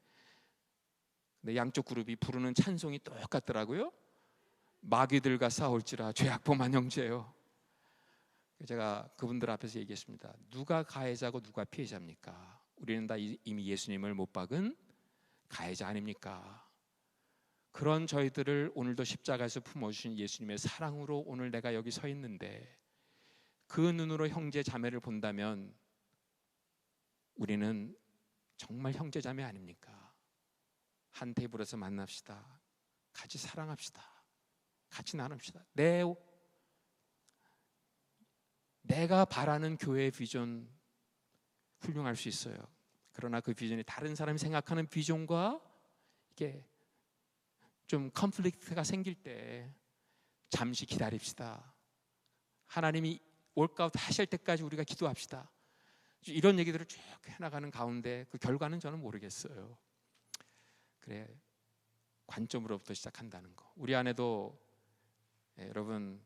근데 양쪽 그룹이 부르는 찬송이 똑같더라고요. 마귀들과 싸울지라 죄악범한 형제요. 제가 그분들 앞에서 얘기했습니다. 누가 가해자고 누가 피해자입니까? 우리는 다 이미 예수님을 못 박은 가해자 아닙니까? 그런 저희들을 오늘도 십자가에서 품어주신 예수님의 사랑으로 오늘 내가 여기 서 있는데 그 눈으로 형제 자매를 본다면 우리는 정말 형제 자매 아닙니까? 한 테이블에서 만납시다. 같이 사랑합시다. 같이 나눕시다. 내가 바라는 교회의 비전 훌륭할 수 있어요. 그러나 그 비전이 다른 사람이 생각하는 비전과 이게 좀 컨플릭트가 생길 때 잠시 기다립시다. 하나님이 월가웃 하실 때까지 우리가 기도합시다. 이런 얘기들을 쭉 해나가는 가운데 그 결과는 저는 모르겠어요. 그래, 관점으로부터 시작한다는 거. 우리 안에도 여러분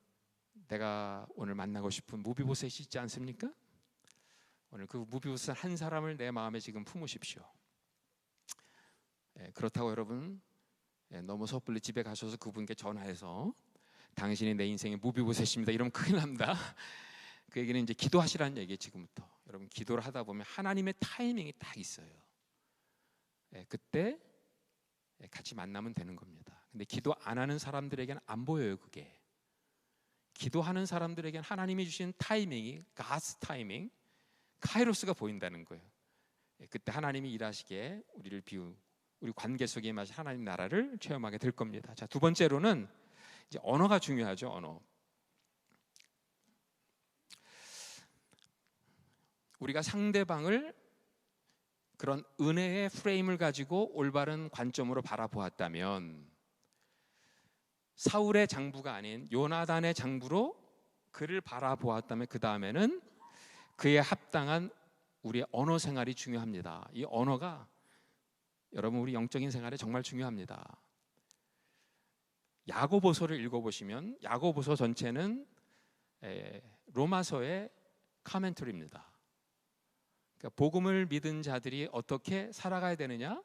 내가 오늘 만나고 싶은 무비보셋이 있지 않습니까? 오늘 그 무비보셋 한 사람을 내 마음에 지금 품으십시오. 그렇다고 여러분 너무 섣불리 집에 가셔서 그분께 전화해서 당신이 내 인생의 무비보셋입니다 이러면 큰일 납니다. 그 얘기는 이제 기도하시라는 얘기예요. 지금부터 여러분 기도를 하다 보면 하나님의 타이밍이 딱 있어요. 그때 같이 만나면 되는 겁니다. 근데 기도 안 하는 사람들에게는 안 보여요. 그게 기도하는 사람들에게는 하나님이 주신 타이밍이 God's 타이밍, 카이로스가 보인다는 거예요. 그때 하나님이 일하시기에 우리 관계 속에 임하신 하나님 나라를 체험하게 될 겁니다. 자, 두 번째로는 이제 언어가 중요하죠. 언어. 우리가 상대방을 그런 은혜의 프레임을 가지고 올바른 관점으로 바라보았다면 사울의 장부가 아닌 요나단의 장부로 그를 바라보았다면 그 다음에는 그에 합당한 우리의 언어 생활이 중요합니다. 이 언어가 여러분 우리 영적인 생활에 정말 중요합니다. 야고보서를 읽어보시면 야고보서 전체는 로마서의 카멘터리입니다. 그러니까 복음을 믿은 자들이 어떻게 살아가야 되느냐,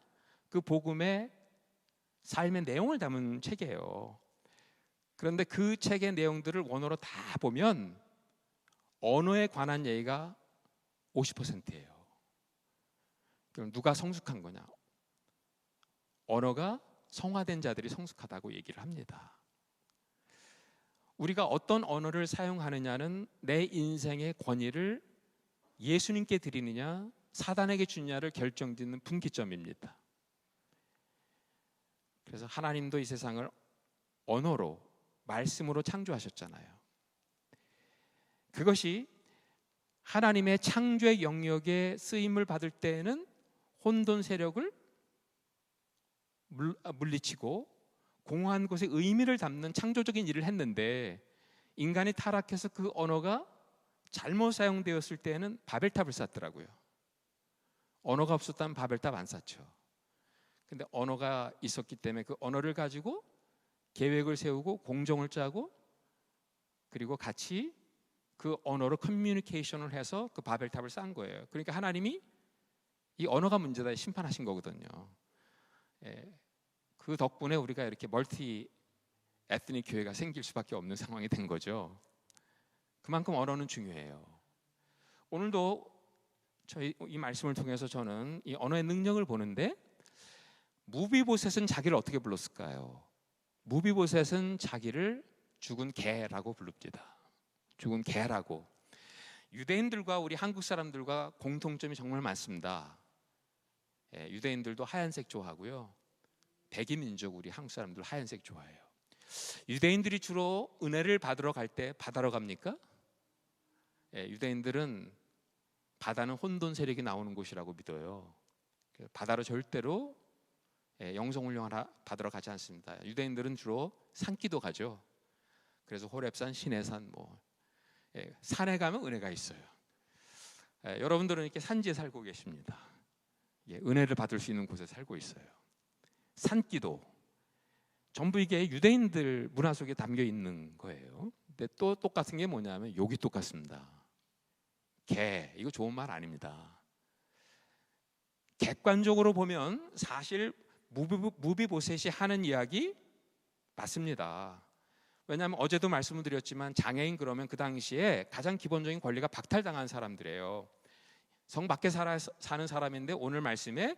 그 복음의 삶의 내용을 담은 책이에요. 그런데 그 책의 내용들을 원어로 다 보면 언어에 관한 얘기가 50%예요. 그럼 누가 성숙한 거냐? 언어가 성화된 자들이 성숙하다고 얘기를 합니다. 우리가 어떤 언어를 사용하느냐는 내 인생의 권위를 예수님께 드리느냐 사단에게 주느냐를 결정짓는 분기점입니다. 그래서 하나님도 이 세상을 언어로 말씀으로 창조하셨잖아요. 그것이 하나님의 창조의 영역에 쓰임을 받을 때에는 혼돈 세력을 물리치고 공허한 곳에 의미를 담는 창조적인 일을 했는데 인간이 타락해서 그 언어가 잘못 사용되었을 때에는 바벨탑을 쌓더라고요. 언어가 없었다면 바벨탑 안 쌓죠. 근데 언어가 있었기 때문에 그 언어를 가지고 계획을 세우고 공정을 짜고 그리고 같이 그 언어로 커뮤니케이션을 해서 그 바벨탑을 쌓은 거예요. 그러니까 하나님이 이 언어가 문제다 심판하신 거거든요. 그 덕분에 우리가 이렇게 멀티 에트닉 교회가 생길 수밖에 없는 상황이 된 거죠. 그만큼 언어는 중요해요. 오늘도 저희 이 말씀을 통해서 저는 이 언어의 능력을 보는데 무비보셋은 자기를 어떻게 불렀을까요? 무비보셋은 자기를 죽은 개라고 부릅니다. 죽은 개라고. 유대인들과 우리 한국 사람들과 공통점이 정말 많습니다. 유대인들도 하얀색 좋아하고요. 백인 민족 우리 한국 사람들 하얀색 좋아해요. 유대인들이 주로 은혜를 받으러 갈 때 바다로 갑니까? 유대인들은 바다는 혼돈 세력이 나오는 곳이라고 믿어요. 바다로 절대로 영성훈련 받으러 가지 않습니다. 유대인들은 주로 산기도 가죠. 그래서 호렙산, 시내산 산에 가면 은혜가 있어요. 여러분들은 이렇게 산지에 살고 계십니다. 은혜를 받을 수 있는 곳에 살고 있어요. 산기도 전부 이게 유대인들 문화 속에 담겨 있는 거예요. 근데 또 똑같은 게 뭐냐면 욕이 똑같습니다. 개, 이거 좋은 말 아닙니다. 객관적으로 보면 사실 무비보셋이 하는 이야기 맞습니다. 왜냐하면 어제도 말씀을 드렸지만 장애인 그러면 그 당시에 가장 기본적인 권리가 박탈당한 사람들이에요. 성 밖에 사는 사람인데 오늘 말씀에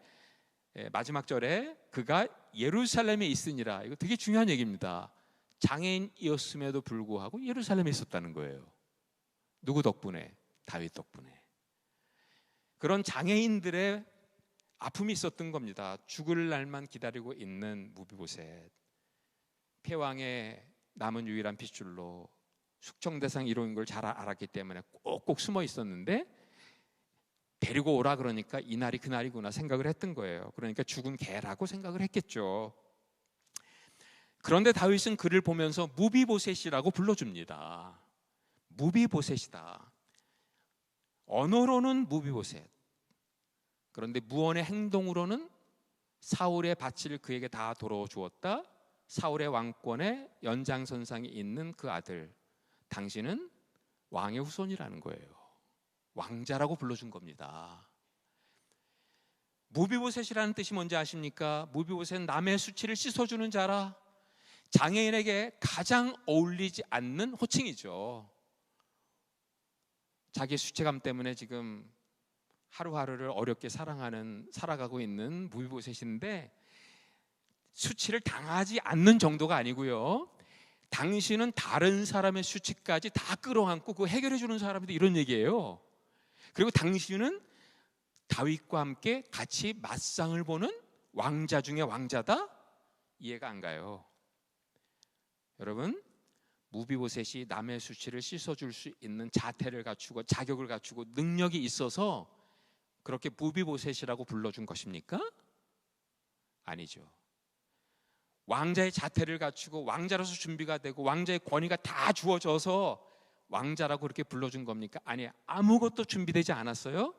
마지막 절에 그가 예루살렘에 있으니라. 이거 되게 중요한 얘기입니다. 장애인이었음에도 불구하고 예루살렘에 있었다는 거예요. 누구 덕분에? 다윗 덕분에. 그런 장애인들의 아픔이 있었던 겁니다. 죽을 날만 기다리고 있는 무비보셋. 패왕의 남은 유일한 핏줄로 숙청대상 1호인 걸 잘 알았기 때문에 꼭꼭 숨어 있었는데 데리고 오라 그러니까 이날이 그날이구나 생각을 했던 거예요. 그러니까 죽은 개라고 생각을 했겠죠. 그런데 다윗은 그를 보면서 무비보셋이라고 불러줍니다. 무비보셋이다. 언어로는 무비보셋. 그런데 무언의 행동으로는 사울의 밭을 그에게 다 돌아주었다. 사울의 왕권의 연장선상에 있는 그 아들, 당신은 왕의 후손이라는 거예요. 왕자라고 불러준 겁니다. 무비보셋이라는 뜻이 뭔지 아십니까? 무비보셋은 남의 수치를 씻어주는 자라. 장애인에게 가장 어울리지 않는 호칭이죠. 자기 수치감 때문에 지금 하루하루를 어렵게 살아가고 있는 무비보셋인데 수치를 당하지 않는 정도가 아니고요. 당신은 다른 사람의 수치까지 다 끌어안고 그거 해결해 주는 사람이다, 이런 얘기예요. 그리고 당신은 다윗과 함께 같이 맞상을 보는 왕자 중에 왕자다? 이해가 안 가요. 여러분, 무비보셋이 남의 수치를 씻어줄 수 있는 자태를 갖추고 자격을 갖추고 능력이 있어서 그렇게 무비보셋이라고 불러준 것입니까? 아니죠. 왕자의 자태를 갖추고 왕자로서 준비가 되고 왕자의 권위가 다 주어져서 왕자라고 그렇게 불러준 겁니까? 아니, 아무것도 준비되지 않았어요.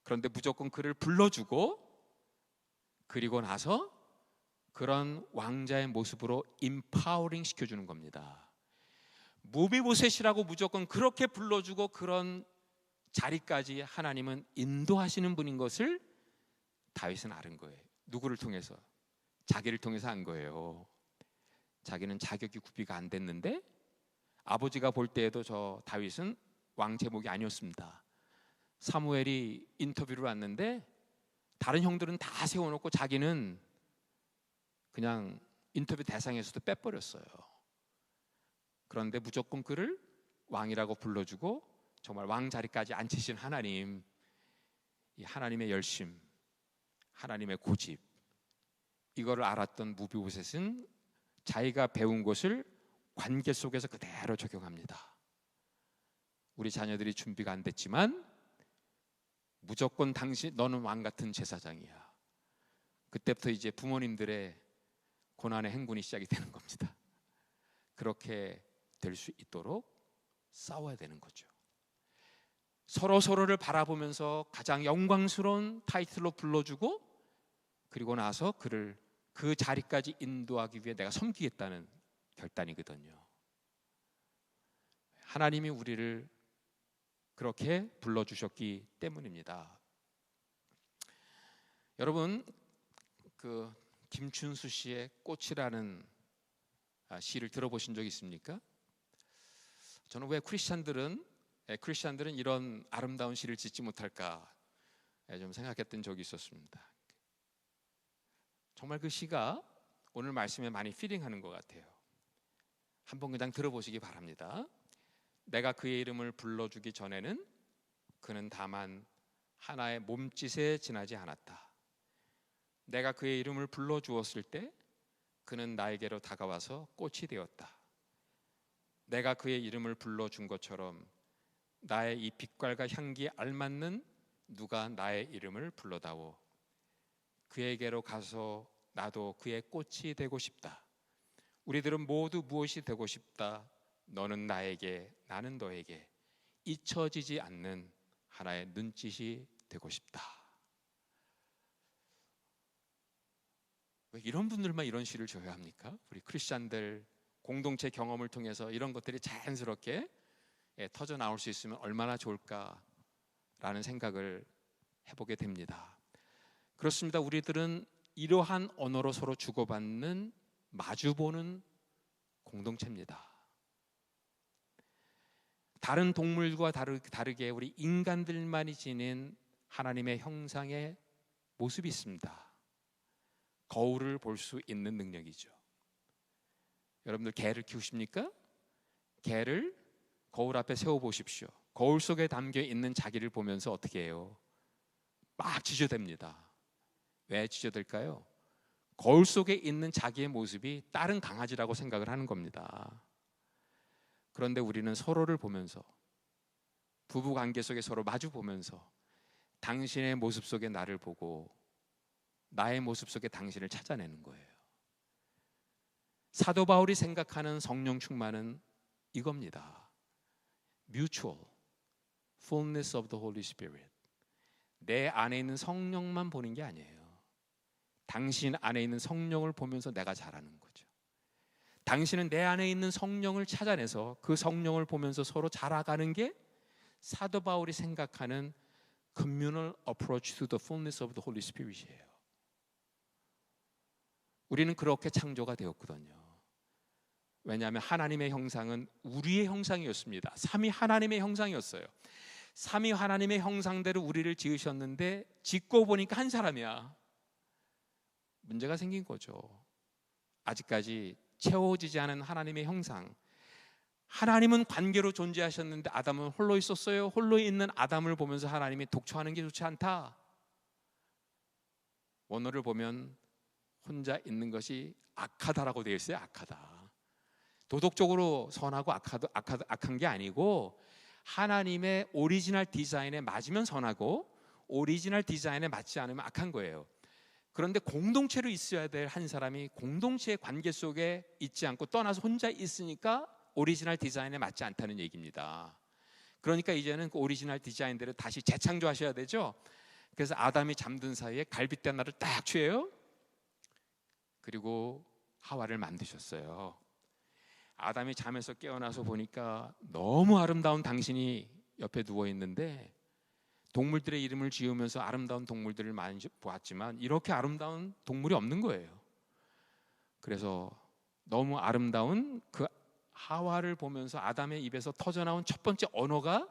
그런데 무조건 그를 불러주고 그리고 나서 그런 왕자의 모습으로 임파워링 시켜주는 겁니다. 무비보셋이라고 무조건 그렇게 불러주고 그런 자리까지 하나님은 인도하시는 분인 것을 다윗은 아는 거예요. 누구를 통해서? 자기를 통해서 한 거예요. 자기는 자격이 구비가 안 됐는데 아버지가 볼 때에도 저 다윗은 왕 제목이 아니었습니다. 사무엘이 인터뷰를 왔는데 다른 형들은 다 세워놓고 자기는 그냥 인터뷰 대상에서도 빼버렸어요. 그런데 무조건 그를 왕이라고 불러주고 정말 왕 자리까지 앉히신 하나님, 이 하나님의 열심, 하나님의 고집, 이거를 알았던 무비보셋은 자기가 배운 것을 관계 속에서 그대로 적용합니다. 우리 자녀들이 준비가 안 됐지만 무조건 당신 너는 왕 같은 제사장이야. 그때부터 이제 부모님들의 고난의 행군이 시작이 되는 겁니다. 그렇게 될 수 있도록 싸워야 되는 거죠. 서로를 바라보면서 가장 영광스러운 타이틀로 불러주고, 그리고 나서 그를 그 자리까지 인도하기 위해 내가 섬기겠다는 결단이거든요. 하나님이 우리를 그렇게 불러주셨기 때문입니다. 여러분, 그 김춘수 씨의 꽃이라는 시를 들어보신 적 있습니까? 저는 왜 크리스찬들은 이런 아름다운 시를 짓지 못할까 좀 생각했던 적이 있었습니다. 정말 그 시가 오늘 말씀에 많이 피링하는 것 같아요. 한번 그냥 들어보시기 바랍니다. 내가 그의 이름을 불러주기 전에는 그는 다만 하나의 몸짓에 지나지 않았다. 내가 그의 이름을 불러주었을 때 그는 나에게로 다가와서 꽃이 되었다. 내가 그의 이름을 불러준 것처럼 나의 이 빛깔과 향기에 알맞는 누가 나의 이름을 불러다오. 그에게로 가서 나도 그의 꽃이 되고 싶다. 우리들은 모두 무엇이 되고 싶다. 너는 나에게, 나는 너에게 잊혀지지 않는 하나의 눈짓이 되고 싶다. 왜 이런 분들만 이런 시를 줘야 합니까? 우리 크리스찬들 공동체 경험을 통해서 이런 것들이 자연스럽게 터져 나올 수 있으면 얼마나 좋을까라는 생각을 해보게 됩니다. 그렇습니다. 우리들은 이러한 언어로 서로 주고받는, 마주보는 공동체입니다. 다른 동물과 다르게 우리 인간들만이 지닌 하나님의 형상의 모습이 있습니다. 거울을 볼 수 있는 능력이죠. 여러분들 개를 키우십니까? 개를 거울 앞에 세워보십시오. 거울 속에 담겨 있는 자기를 보면서 어떻게 해요? 막 지저댑니다. 왜 지저댈까요? 거울 속에 있는 자기의 모습이 다른 강아지라고 생각을 하는 겁니다. 그런데 우리는 서로를 보면서, 부부 관계 속에 서로 마주 보면서 당신의 모습 속에 나를 보고 나의 모습 속에 당신을 찾아내는 거예요. 사도 바울이 생각하는 성령 충만은 이겁니다. Mutual fullness of the Holy Spirit. 내 안에 있는 성령만 보는 게 아니에요. 당신 안에 있는 성령을 보면서 내가 자라는 거죠. 당신은 내 안에 있는 성령을 찾아내서 그 성령을 보면서 서로 자라가는 게 사도 바울이 생각하는 communal approach to the fullness of the Holy Spirit이에요. 우리는 그렇게 창조가 되었거든요. 왜냐하면 하나님의 형상은 우리의 형상이었습니다. 삼위 하나님의 형상이었어요. 삼위 하나님의 형상대로 우리를 지으셨는데 짓고 보니까 한 사람이야. 문제가 생긴 거죠. 아직까지 채워지지 않은 하나님의 형상. 하나님은 관계로 존재하셨는데 아담은 홀로 있었어요. 홀로 있는 아담을 보면서 하나님이 독처하는 게 좋지 않다. 원어를 보면 혼자 있는 것이 악하다라고 되어 있어요. 악하다. 도덕적으로 선하고 악한 게 아니고 하나님의 오리지널 디자인에 맞으면 선하고 오리지널 디자인에 맞지 않으면 악한 거예요. 그런데 공동체로 있어야 될 한 사람이 공동체의 관계 속에 있지 않고 떠나서 혼자 있으니까 오리지널 디자인에 맞지 않다는 얘기입니다. 그러니까 이제는 그 오리지널 디자인대로 다시 재창조하셔야 되죠. 그래서 아담이 잠든 사이에 갈빗대 하나를 딱 취해요. 그리고 하와를 만드셨어요. 아담이 잠에서 깨어나서 보니까 너무 아름다운 당신이 옆에 누워 있는데 동물들의 이름을 지으면서 아름다운 동물들을 많이 보았지만 이렇게 아름다운 동물이 없는 거예요. 그래서 너무 아름다운 그 하와를 보면서 아담의 입에서 터져나온 첫 번째 언어가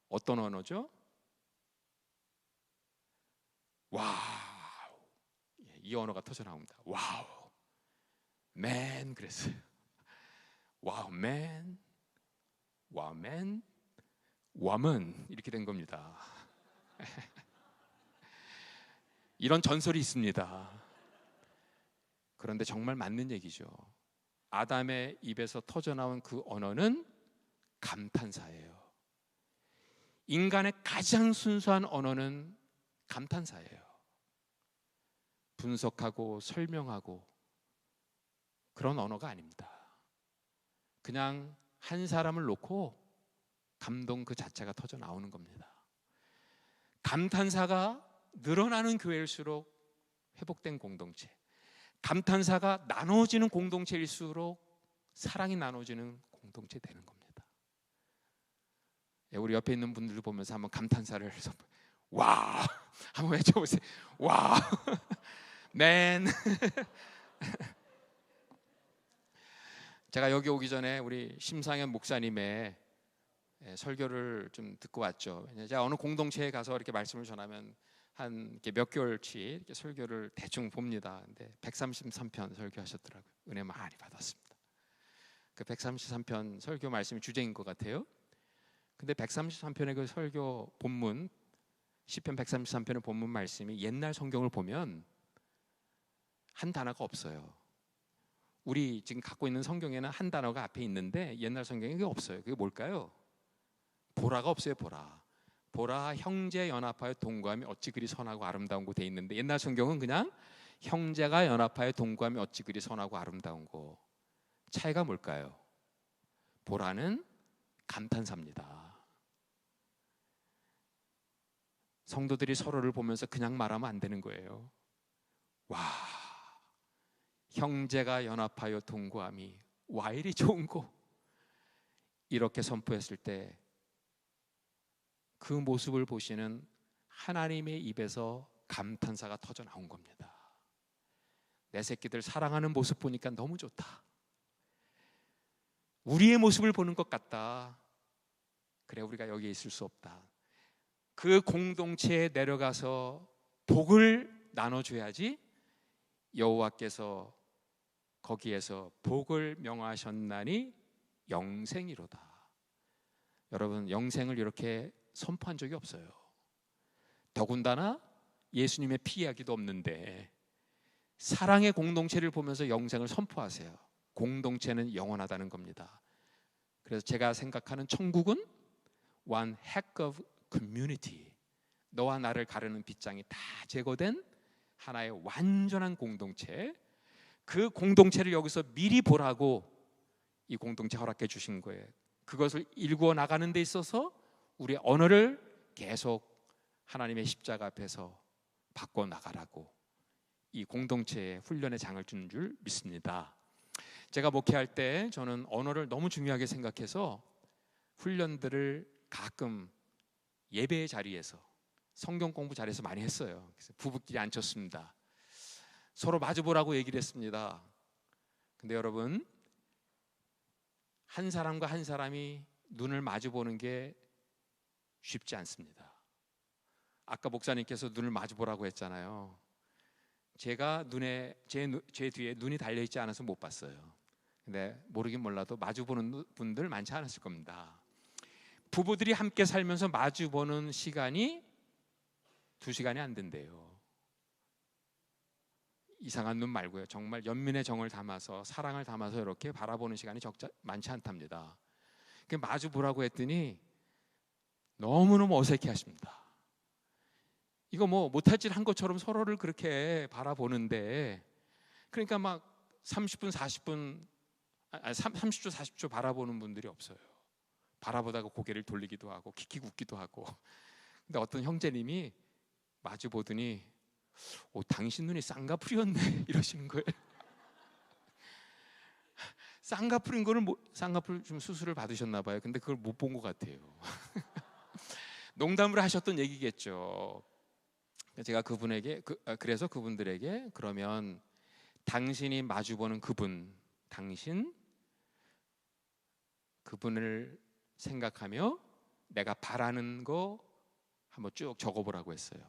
어떤 언어죠? 와우. 이 언어가 터져나옵니다. 와우. 맨 그랬어요. 와우 맨. 와우 맨. 와먼 이렇게 된 겁니다. 이런 전설이 있습니다. 그런데 정말 맞는 얘기죠. 아담의 입에서 터져나온 그 언어는 감탄사예요. 인간의 가장 순수한 언어는 감탄사예요. 분석하고 설명하고 그런 언어가 아닙니다. 그냥 한 사람을 놓고 감동 그 자체가 터져 나오는 겁니다. 감탄사가 늘어나는 교회일수록 회복된 공동체, 감탄사가 나눠지는 공동체일수록 사랑이 나눠지는 공동체 되는 겁니다. 우리 옆에 있는 분들 보면서 한번 감탄사를 와 한번 외쳐보세요. 와 맨. 제가 여기 오기 전에 우리 심상현 목사님의 설교를 좀 듣고 왔죠. 제가 어느 공동체에 가서 이렇게 말씀을 전하면 한 이렇게 몇 개월치 이렇게 설교를 대충 봅니다. 근데 133편 설교하셨더라고요. 은혜 많이 받았습니다. 그 133편 설교 말씀이 주제인 것 같아요. 근데 133편의 그 설교 본문, 시편 133편의 본문 말씀이 옛날 성경을 보면 한 단어가 없어요. 우리 지금 갖고 있는 성경에는 한 단어가 앞에 있는데 옛날 성경에 그게 없어요. 그게 뭘까요? 보라가 없어요. 보라 형제 연합하여 동거함이 어찌 그리 선하고 아름다운 거 돼 있는데 옛날 성경은 그냥 형제가 연합하여 동거함이 어찌 그리 선하고 아름다운 거. 차이가 뭘까요? 보라는 감탄사입니다. 성도들이 서로를 보면서 그냥 말하면 안 되는 거예요. 와, 형제가 연합하여 동거함이 와 이리 좋은 거. 이렇게 선포했을 때 그 모습을 보시는 하나님의 입에서 감탄사가 터져 나온 겁니다. 내 새끼들 사랑하는 모습 보니까 너무 좋다. 우리의 모습을 보는 것 같다. 그래, 우리가 여기에 있을 수 없다. 그 공동체에 내려가서 복을 나눠줘야지 여호와께서 거기에서 복을 명하셨나니 영생이로다. 여러분, 영생을 이렇게 선포한 적이 없어요. 더군다나 예수님의 피 이야기도 없는데 사랑의 공동체를 보면서 영생을 선포하세요. 공동체는 영원하다는 겁니다. 그래서 제가 생각하는 천국은 one heck of community, 너와 나를 가르는 빗장이 다 제거된 하나의 완전한 공동체, 그 공동체를 여기서 미리 보라고 이 공동체 허락해 주신 거예요. 그것을 일구어 나가는 데 있어서 우리의 언어를 계속 하나님의 십자가 앞에서 바꿔나가라고 이 공동체에 훈련의 장을 주는 줄 믿습니다. 제가 목회할 때 저는 언어를 너무 중요하게 생각해서 훈련들을 가끔 예배의 자리에서 성경 공부 자리에서 많이 했어요. 그래서 부부끼리 앉혔습니다. 서로 마주보라고 얘기를 했습니다. 근데 여러분, 한 사람과 한 사람이 눈을 마주보는 게 쉽지 않습니다. 아까 목사님께서 눈을 마주보라고 했잖아요. 제가 제 뒤에 눈이 달려있지 않아서 못 봤어요. 근데 모르긴 몰라도 마주보는 분들 많지 않았을 겁니다. 부부들이 함께 살면서 마주보는 시간이 2시간이 안 된대요. 이상한 눈 말고요. 정말 연민의 정을 담아서 사랑을 담아서 이렇게 바라보는 시간이 많지 않답니다. 마주 보라고 했더니 너무너무 어색해 하십니다. 이거 뭐 못할 짓 한 것처럼 서로를 그렇게 바라보는데, 그러니까 막 30분 40분 30초 40초 바라보는 분들이 없어요. 바라보다가 고개를 돌리기도 하고 킥킥 웃기도 하고. 근데 어떤 형제님이 마주 보더니 당신 눈이 쌍꺼풀이었네 이러시는 거예요. 쌍꺼풀인 거를 쌍꺼풀 좀 수술을 받으셨나 봐요. 근데 그걸 못 본 것 같아요. 농담을 하셨던 얘기겠죠. 제가 그래서 그분들에게 그러면 당신이 마주보는 그분을 생각하며 내가 바라는 거 한번 쭉 적어보라고 했어요.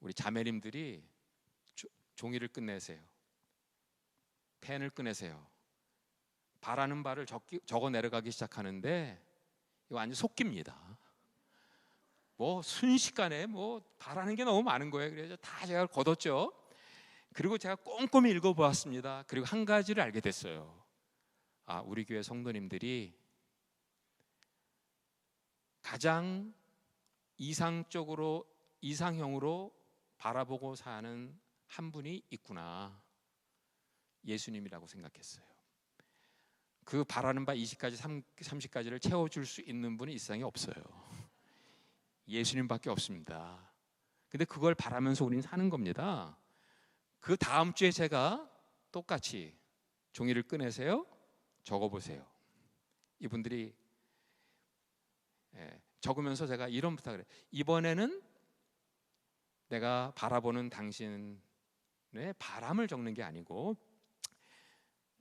우리 자매님들이 종이를 끝내세요. 펜을 꺼내세요. 바라는 바를 적어 내려가기 시작하는데 이거 완전 속깁니다. 뭐 순식간에 바라는 게 너무 많은 거예요. 그래서 다 제가 걷었죠. 그리고 제가 꼼꼼히 읽어보았습니다. 그리고 한 가지를 알게 됐어요. 우리 교회 성도님들이 가장 이상형으로 바라보고 사는 한 분이 있구나. 예수님이라고 생각했어요. 그 바라는 바 20가지 30가지를 채워줄 수 있는 분이 이 세상에 없어요. 예수님밖에 없습니다. 근데 그걸 바라면서 우리는 사는 겁니다. 그 다음 주에 제가 똑같이 종이를 꺼내세요, 적어보세요. 이분들이 적으면서 제가 이런 부탁을 해요. 이번에는 내가 바라보는 당신의 바람을 적는 게 아니고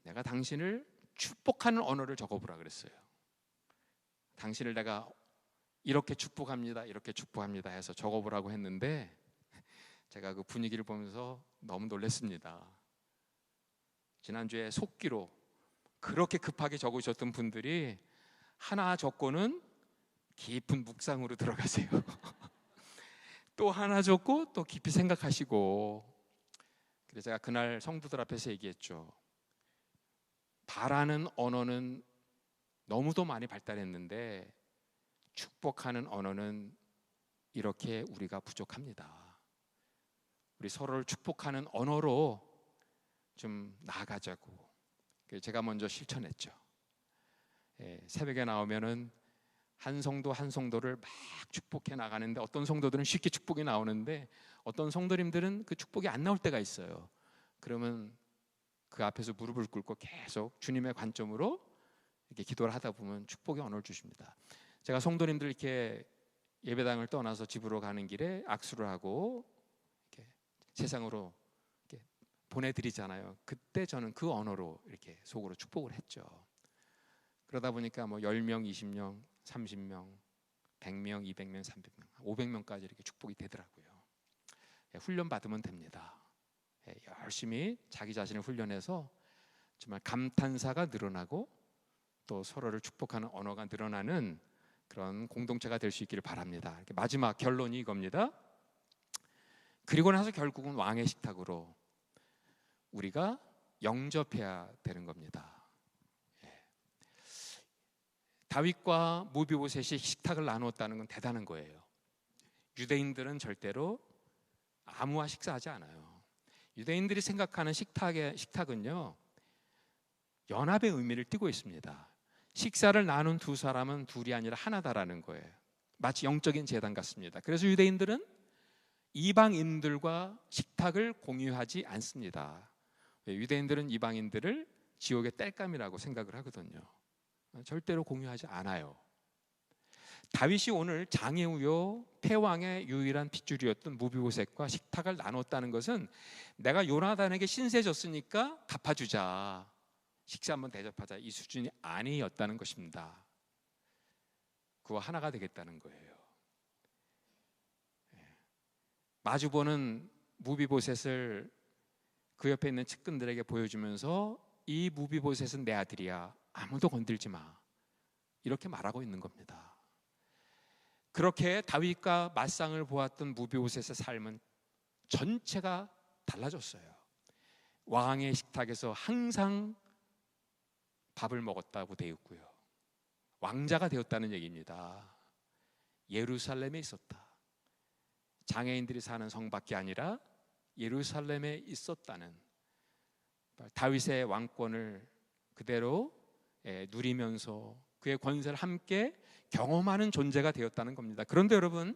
내가 당신을 축복하는 언어를 적어보라 그랬어요. 당신을 내가 이렇게 축복합니다, 이렇게 축복합니다 해서 적어보라고 했는데 제가 그 분위기를 보면서 너무 놀랐습니다. 지난주에 속기로 그렇게 급하게 적으셨던 분들이 하나 적고는 깊은 묵상으로 들어가세요. 또 하나 적고 또 깊이 생각하시고. 그래서 제가 그날 성도들 앞에서 얘기했죠. 바라는 언어는 너무도 많이 발달했는데 축복하는 언어는 이렇게 우리가 부족합니다. 우리 서로를 축복하는 언어로 좀 나아가자고. 제가 먼저 실천했죠. 새벽에 나오면은 한 성도 한 성도를 막 축복해 나가는데 어떤 성도들은 쉽게 축복이 나오는데 어떤 성도님들은 그 축복이 안 나올 때가 있어요. 그러면 그 앞에서 무릎을 꿇고 계속 주님의 관점으로 이렇게 기도를 하다 보면 축복의 언어를 주십니다. 제가 성도님들 이렇게 예배당을 떠나서 집으로 가는 길에 악수를 하고 이렇게 세상으로 이렇게 보내드리잖아요. 그때 저는 그 언어로 이렇게 속으로 축복을 했죠. 그러다 보니까 뭐 10명, 20명, 30명, 100명, 200명, 300명, 500명까지 이렇게 축복이 되더라고요. 훈련 받으면 됩니다. 열심히 자기 자신을 훈련해서 정말 감탄사가 늘어나고 또 서로를 축복하는 언어가 늘어나는 그런 공동체가 될 수 있기를 바랍니다. 이렇게 마지막 결론이 이겁니다. 그리고 나서 결국은 왕의 식탁으로 우리가 영접해야 되는 겁니다. 다윗과 무비보셋이 식탁을 나누었다는 건 대단한 거예요. 유대인들은 절대로 아무와 식사하지 않아요. 유대인들이 생각하는 식탁은요, 연합의 의미를 띠고 있습니다. 식사를 나눈 두 사람은 둘이 아니라 하나다라는 거예요. 마치 영적인 제단 같습니다. 그래서 유대인들은 이방인들과 식탁을 공유하지 않습니다. 유대인들은 이방인들을 지옥의 땔감이라고 생각을 하거든요. 절대로 공유하지 않아요. 다윗이 오늘 장애우요 패왕의 유일한 핏줄이었던 무비보셋과 식탁을 나눴다는 것은 내가 요나단에게 신세 졌으니까 갚아주자, 식사 한번 대접하자, 이 수준이 아니었다는 것입니다. 그와 하나가 되겠다는 거예요. 마주보는 무비보셋을 그 옆에 있는 측근들에게 보여주면서 이 무비보셋은 내 아들이야, 아무도 건들지 마, 이렇게 말하고 있는 겁니다. 그렇게 다윗과 맞상을 보았던 무비보셋의 삶은 전체가 달라졌어요. 왕의 식탁에서 항상 밥을 먹었다고 되어 있고요, 왕자가 되었다는 얘기입니다. 예루살렘에 있었다. 장애인들이 사는 성밖에 아니라 예루살렘에 있었다는, 다윗의 왕권을 그대로 누리면서 그의 권세를 함께 경험하는 존재가 되었다는 겁니다. 그런데 여러분,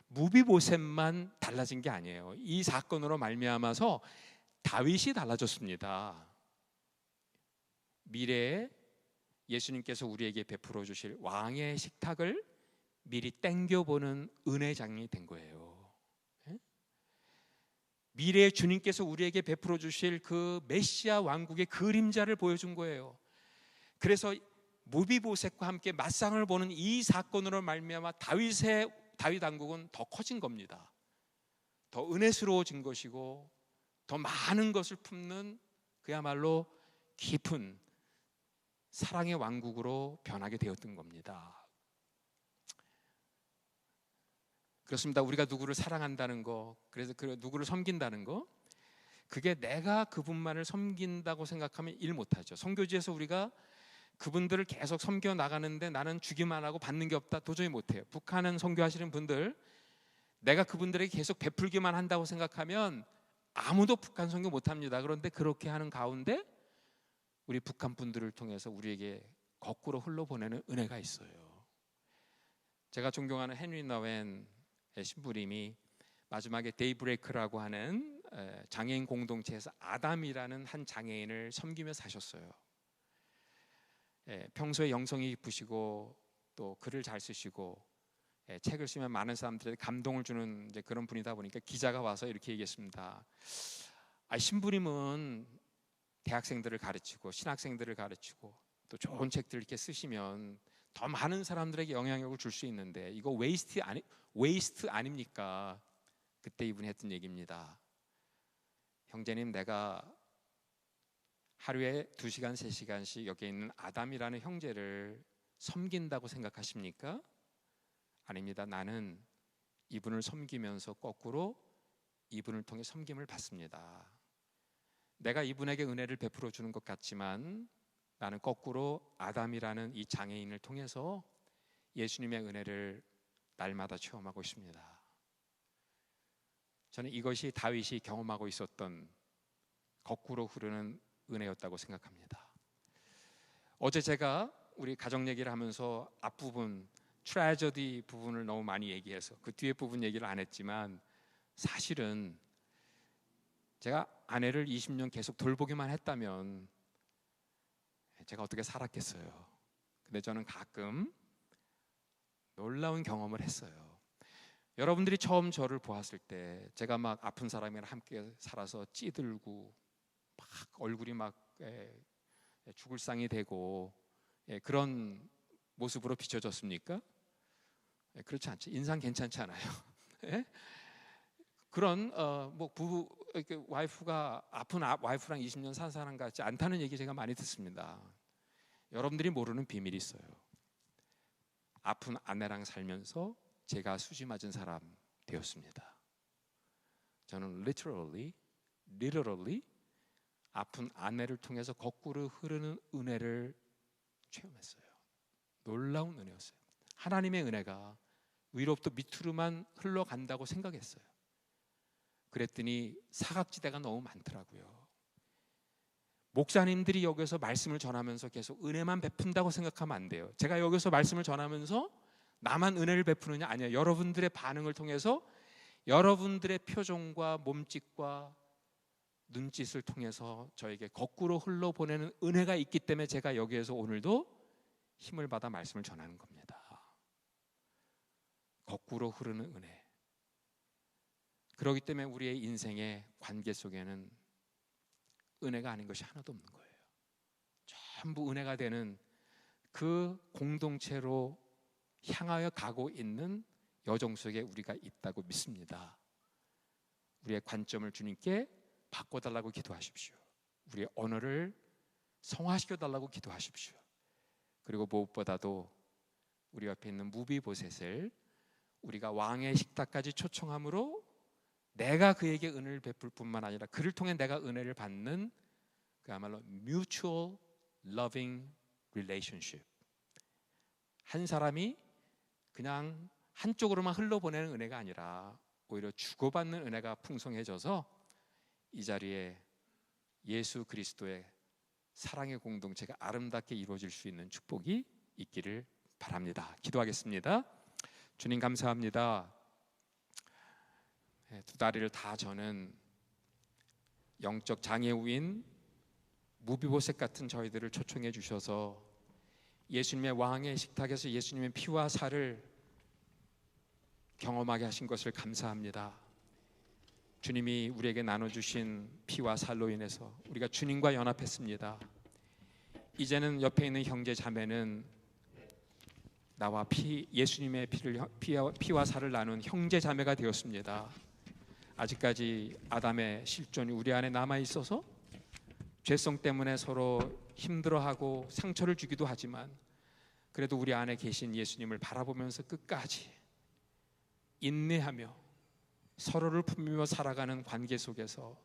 무비보셋만 달라진 게 아니에요. 이 사건으로 말미암아서 다윗이 달라졌습니다. 미래에 예수님께서 우리에게 베풀어 주실 왕의 식탁을 미리 땡겨보는 은혜장이 된 거예요. 미래에 주님께서 우리에게 베풀어 주실 그 메시아 왕국의 그림자를 보여준 거예요. 그래서 무비보셋과 함께 맞상을 보는 이 사건으로 말미암아 다윗 왕국은 더 커진 겁니다. 더 은혜스러워진 것이고 더 많은 것을 품는 그야말로 깊은 사랑의 왕국으로 변하게 되었던 겁니다. 그렇습니다. 우리가 누구를 사랑한다는 거, 그래서 그 누구를 섬긴다는 거, 그게 내가 그분만을 섬긴다고 생각하면 일 못하죠. 선교지에서 우리가 그분들을 계속 섬겨 나가는데 나는 주기만 하고 받는 게 없다, 도저히 못해요. 북한은 선교하시는 분들, 내가 그분들에게 계속 베풀기만 한다고 생각하면 아무도 북한 선교 못합니다. 그런데 그렇게 하는 가운데 우리 북한 분들을 통해서 우리에게 거꾸로 흘러보내는 은혜가 있어요. 제가 존경하는 헨리 너웬 신부님이 마지막에 데이브레이크라고 하는 장애인 공동체에서 아담이라는 한 장애인을 섬기며 사셨어요. 평소에 영성이 깊으시고 또 글을 잘 쓰시고 책을 쓰면 많은 사람들에게 감동을 주는 이제 그런 분이다 보니까 기자가 와서 이렇게 얘기했습니다. 신부님은 대학생들을 가르치고 신학생들을 가르치고 또 좋은 책들 이렇게 쓰시면 더 많은 사람들에게 영향력을 줄 수 있는데 이거 웨이스트 아닙니까? 그때 이분이 했던 얘기입니다. 형제님, 내가 하루에 2시간, 3시간씩 여기 있는 아담이라는 형제를 섬긴다고 생각하십니까? 아닙니다. 나는 이분을 섬기면서 거꾸로 이분을 통해 섬김을 받습니다. 내가 이분에게 은혜를 베풀어 주는 것 같지만 나는 거꾸로 아담이라는 이 장애인을 통해서 예수님의 은혜를 날마다 체험하고 있습니다. 저는 이것이 다윗이 경험하고 있었던 거꾸로 흐르는 은혜였다고 생각합니다. 어제 제가 우리 가정 얘기를 하면서 앞부분 트래저디 부분을 너무 많이 얘기해서 그 뒤에 부분 얘기를 안 했지만 사실은 제가 아내를 20년 계속 돌보기만 했다면 제가 어떻게 살았겠어요. 근데 저는 가끔 놀라운 경험을 했어요. 여러분들이 처음 저를 보았을 때 제가 막 아픈 사람이랑 함께 살아서 찌들고 막 얼굴이 막 죽을 상이 되고 그런 모습으로 비춰졌습니까? 그렇지 않죠. 인상 괜찮지 않아요. 그런 뭐 부부 와이프가 아픈 와이프랑 20년 산 사람 같지 않다는 얘기 제가 많이 듣습니다. 여러분들이 모르는 비밀이 있어요. 아픈 아내랑 살면서 제가 수지 맞은 사람 되었습니다. 저는 literally 아픈 아내를 통해서 거꾸로 흐르는 은혜를 체험했어요. 놀라운 은혜였어요. 하나님의 은혜가 위로부터 밑으로만 흘러간다고 생각했어요. 그랬더니 사각지대가 너무 많더라고요. 목사님들이 여기서 말씀을 전하면서 계속 은혜만 베푼다고 생각하면 안 돼요. 제가 여기서 말씀을 전하면서 나만 은혜를 베푸느냐? 아니에요. 여러분들의 반응을 통해서 여러분들의 표정과 몸짓과 눈짓을 통해서 저에게 거꾸로 흘러보내는 은혜가 있기 때문에 제가 여기에서 오늘도 힘을 받아 말씀을 전하는 겁니다. 거꾸로 흐르는 은혜. 그렇기 때문에 우리의 인생의 관계 속에는 은혜가 아닌 것이 하나도 없는 거예요. 전부 은혜가 되는 그 공동체로 향하여 가고 있는 여정 속에 우리가 있다고 믿습니다. 우리의 관점을 주님께 바꿔달라고 기도하십시오. 우리의 언어를 성화시켜달라고 기도하십시오. 그리고 무엇보다도 우리 옆에 있는 무비보셋을 우리가 왕의 식탁까지 초청함으로 내가 그에게 은혜를 베풀 뿐만 아니라 그를 통해 내가 은혜를 받는 그야말로 mutual loving relationship. 한 사람이 그냥 한쪽으로만 흘러보내는 은혜가 아니라 오히려 주고받는 은혜가 풍성해져서 이 자리에 예수 그리스도의 사랑의 공동체가 아름답게 이루어질 수 있는 축복이 있기를 바랍니다. 기도하겠습니다. 주님 감사합니다. 두 다리를 다 저는 영적 장애우인 무비보셋 같은 저희들을 초청해 주셔서 예수님의 왕의 식탁에서 예수님의 피와 살을 경험하게 하신 것을 감사합니다. 주님이 우리에게 나눠주신 피와 살로 인해서 우리가 주님과 연합했습니다. 이제는 옆에 있는 형제 자매는 나와 예수님의 피와 살을 나눈 형제 자매가 되었습니다. 아직까지 아담의 실존이 우리 안에 남아 있어서 죄성 때문에 서로 힘들어하고 상처를 주기도 하지만 그래도 우리 안에 계신 예수님을 바라보면서 끝까지 인내하며 서로를 품으며 살아가는 관계 속에서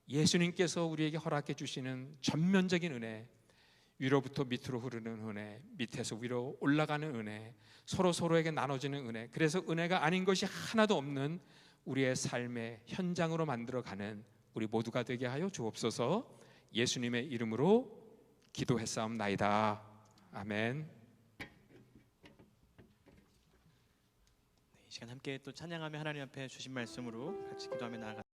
예수님께서 우리에게 허락해 주시는 전면적인 은혜, 위로부터 밑으로 흐르는 은혜, 밑에서 위로 올라가는 은혜, 서로에게 나눠지는 은혜, 그래서 은혜가 아닌 것이 하나도 없는 우리의 삶의 현장으로 만들어가는 우리 모두가 되게 하여 주옵소서. 예수님의 이름으로 기도했사옵나이다. 아멘. 이 시간 함께 또 찬양하며 하나님 앞에 주신 말씀으로 같이 기도하며 나아가.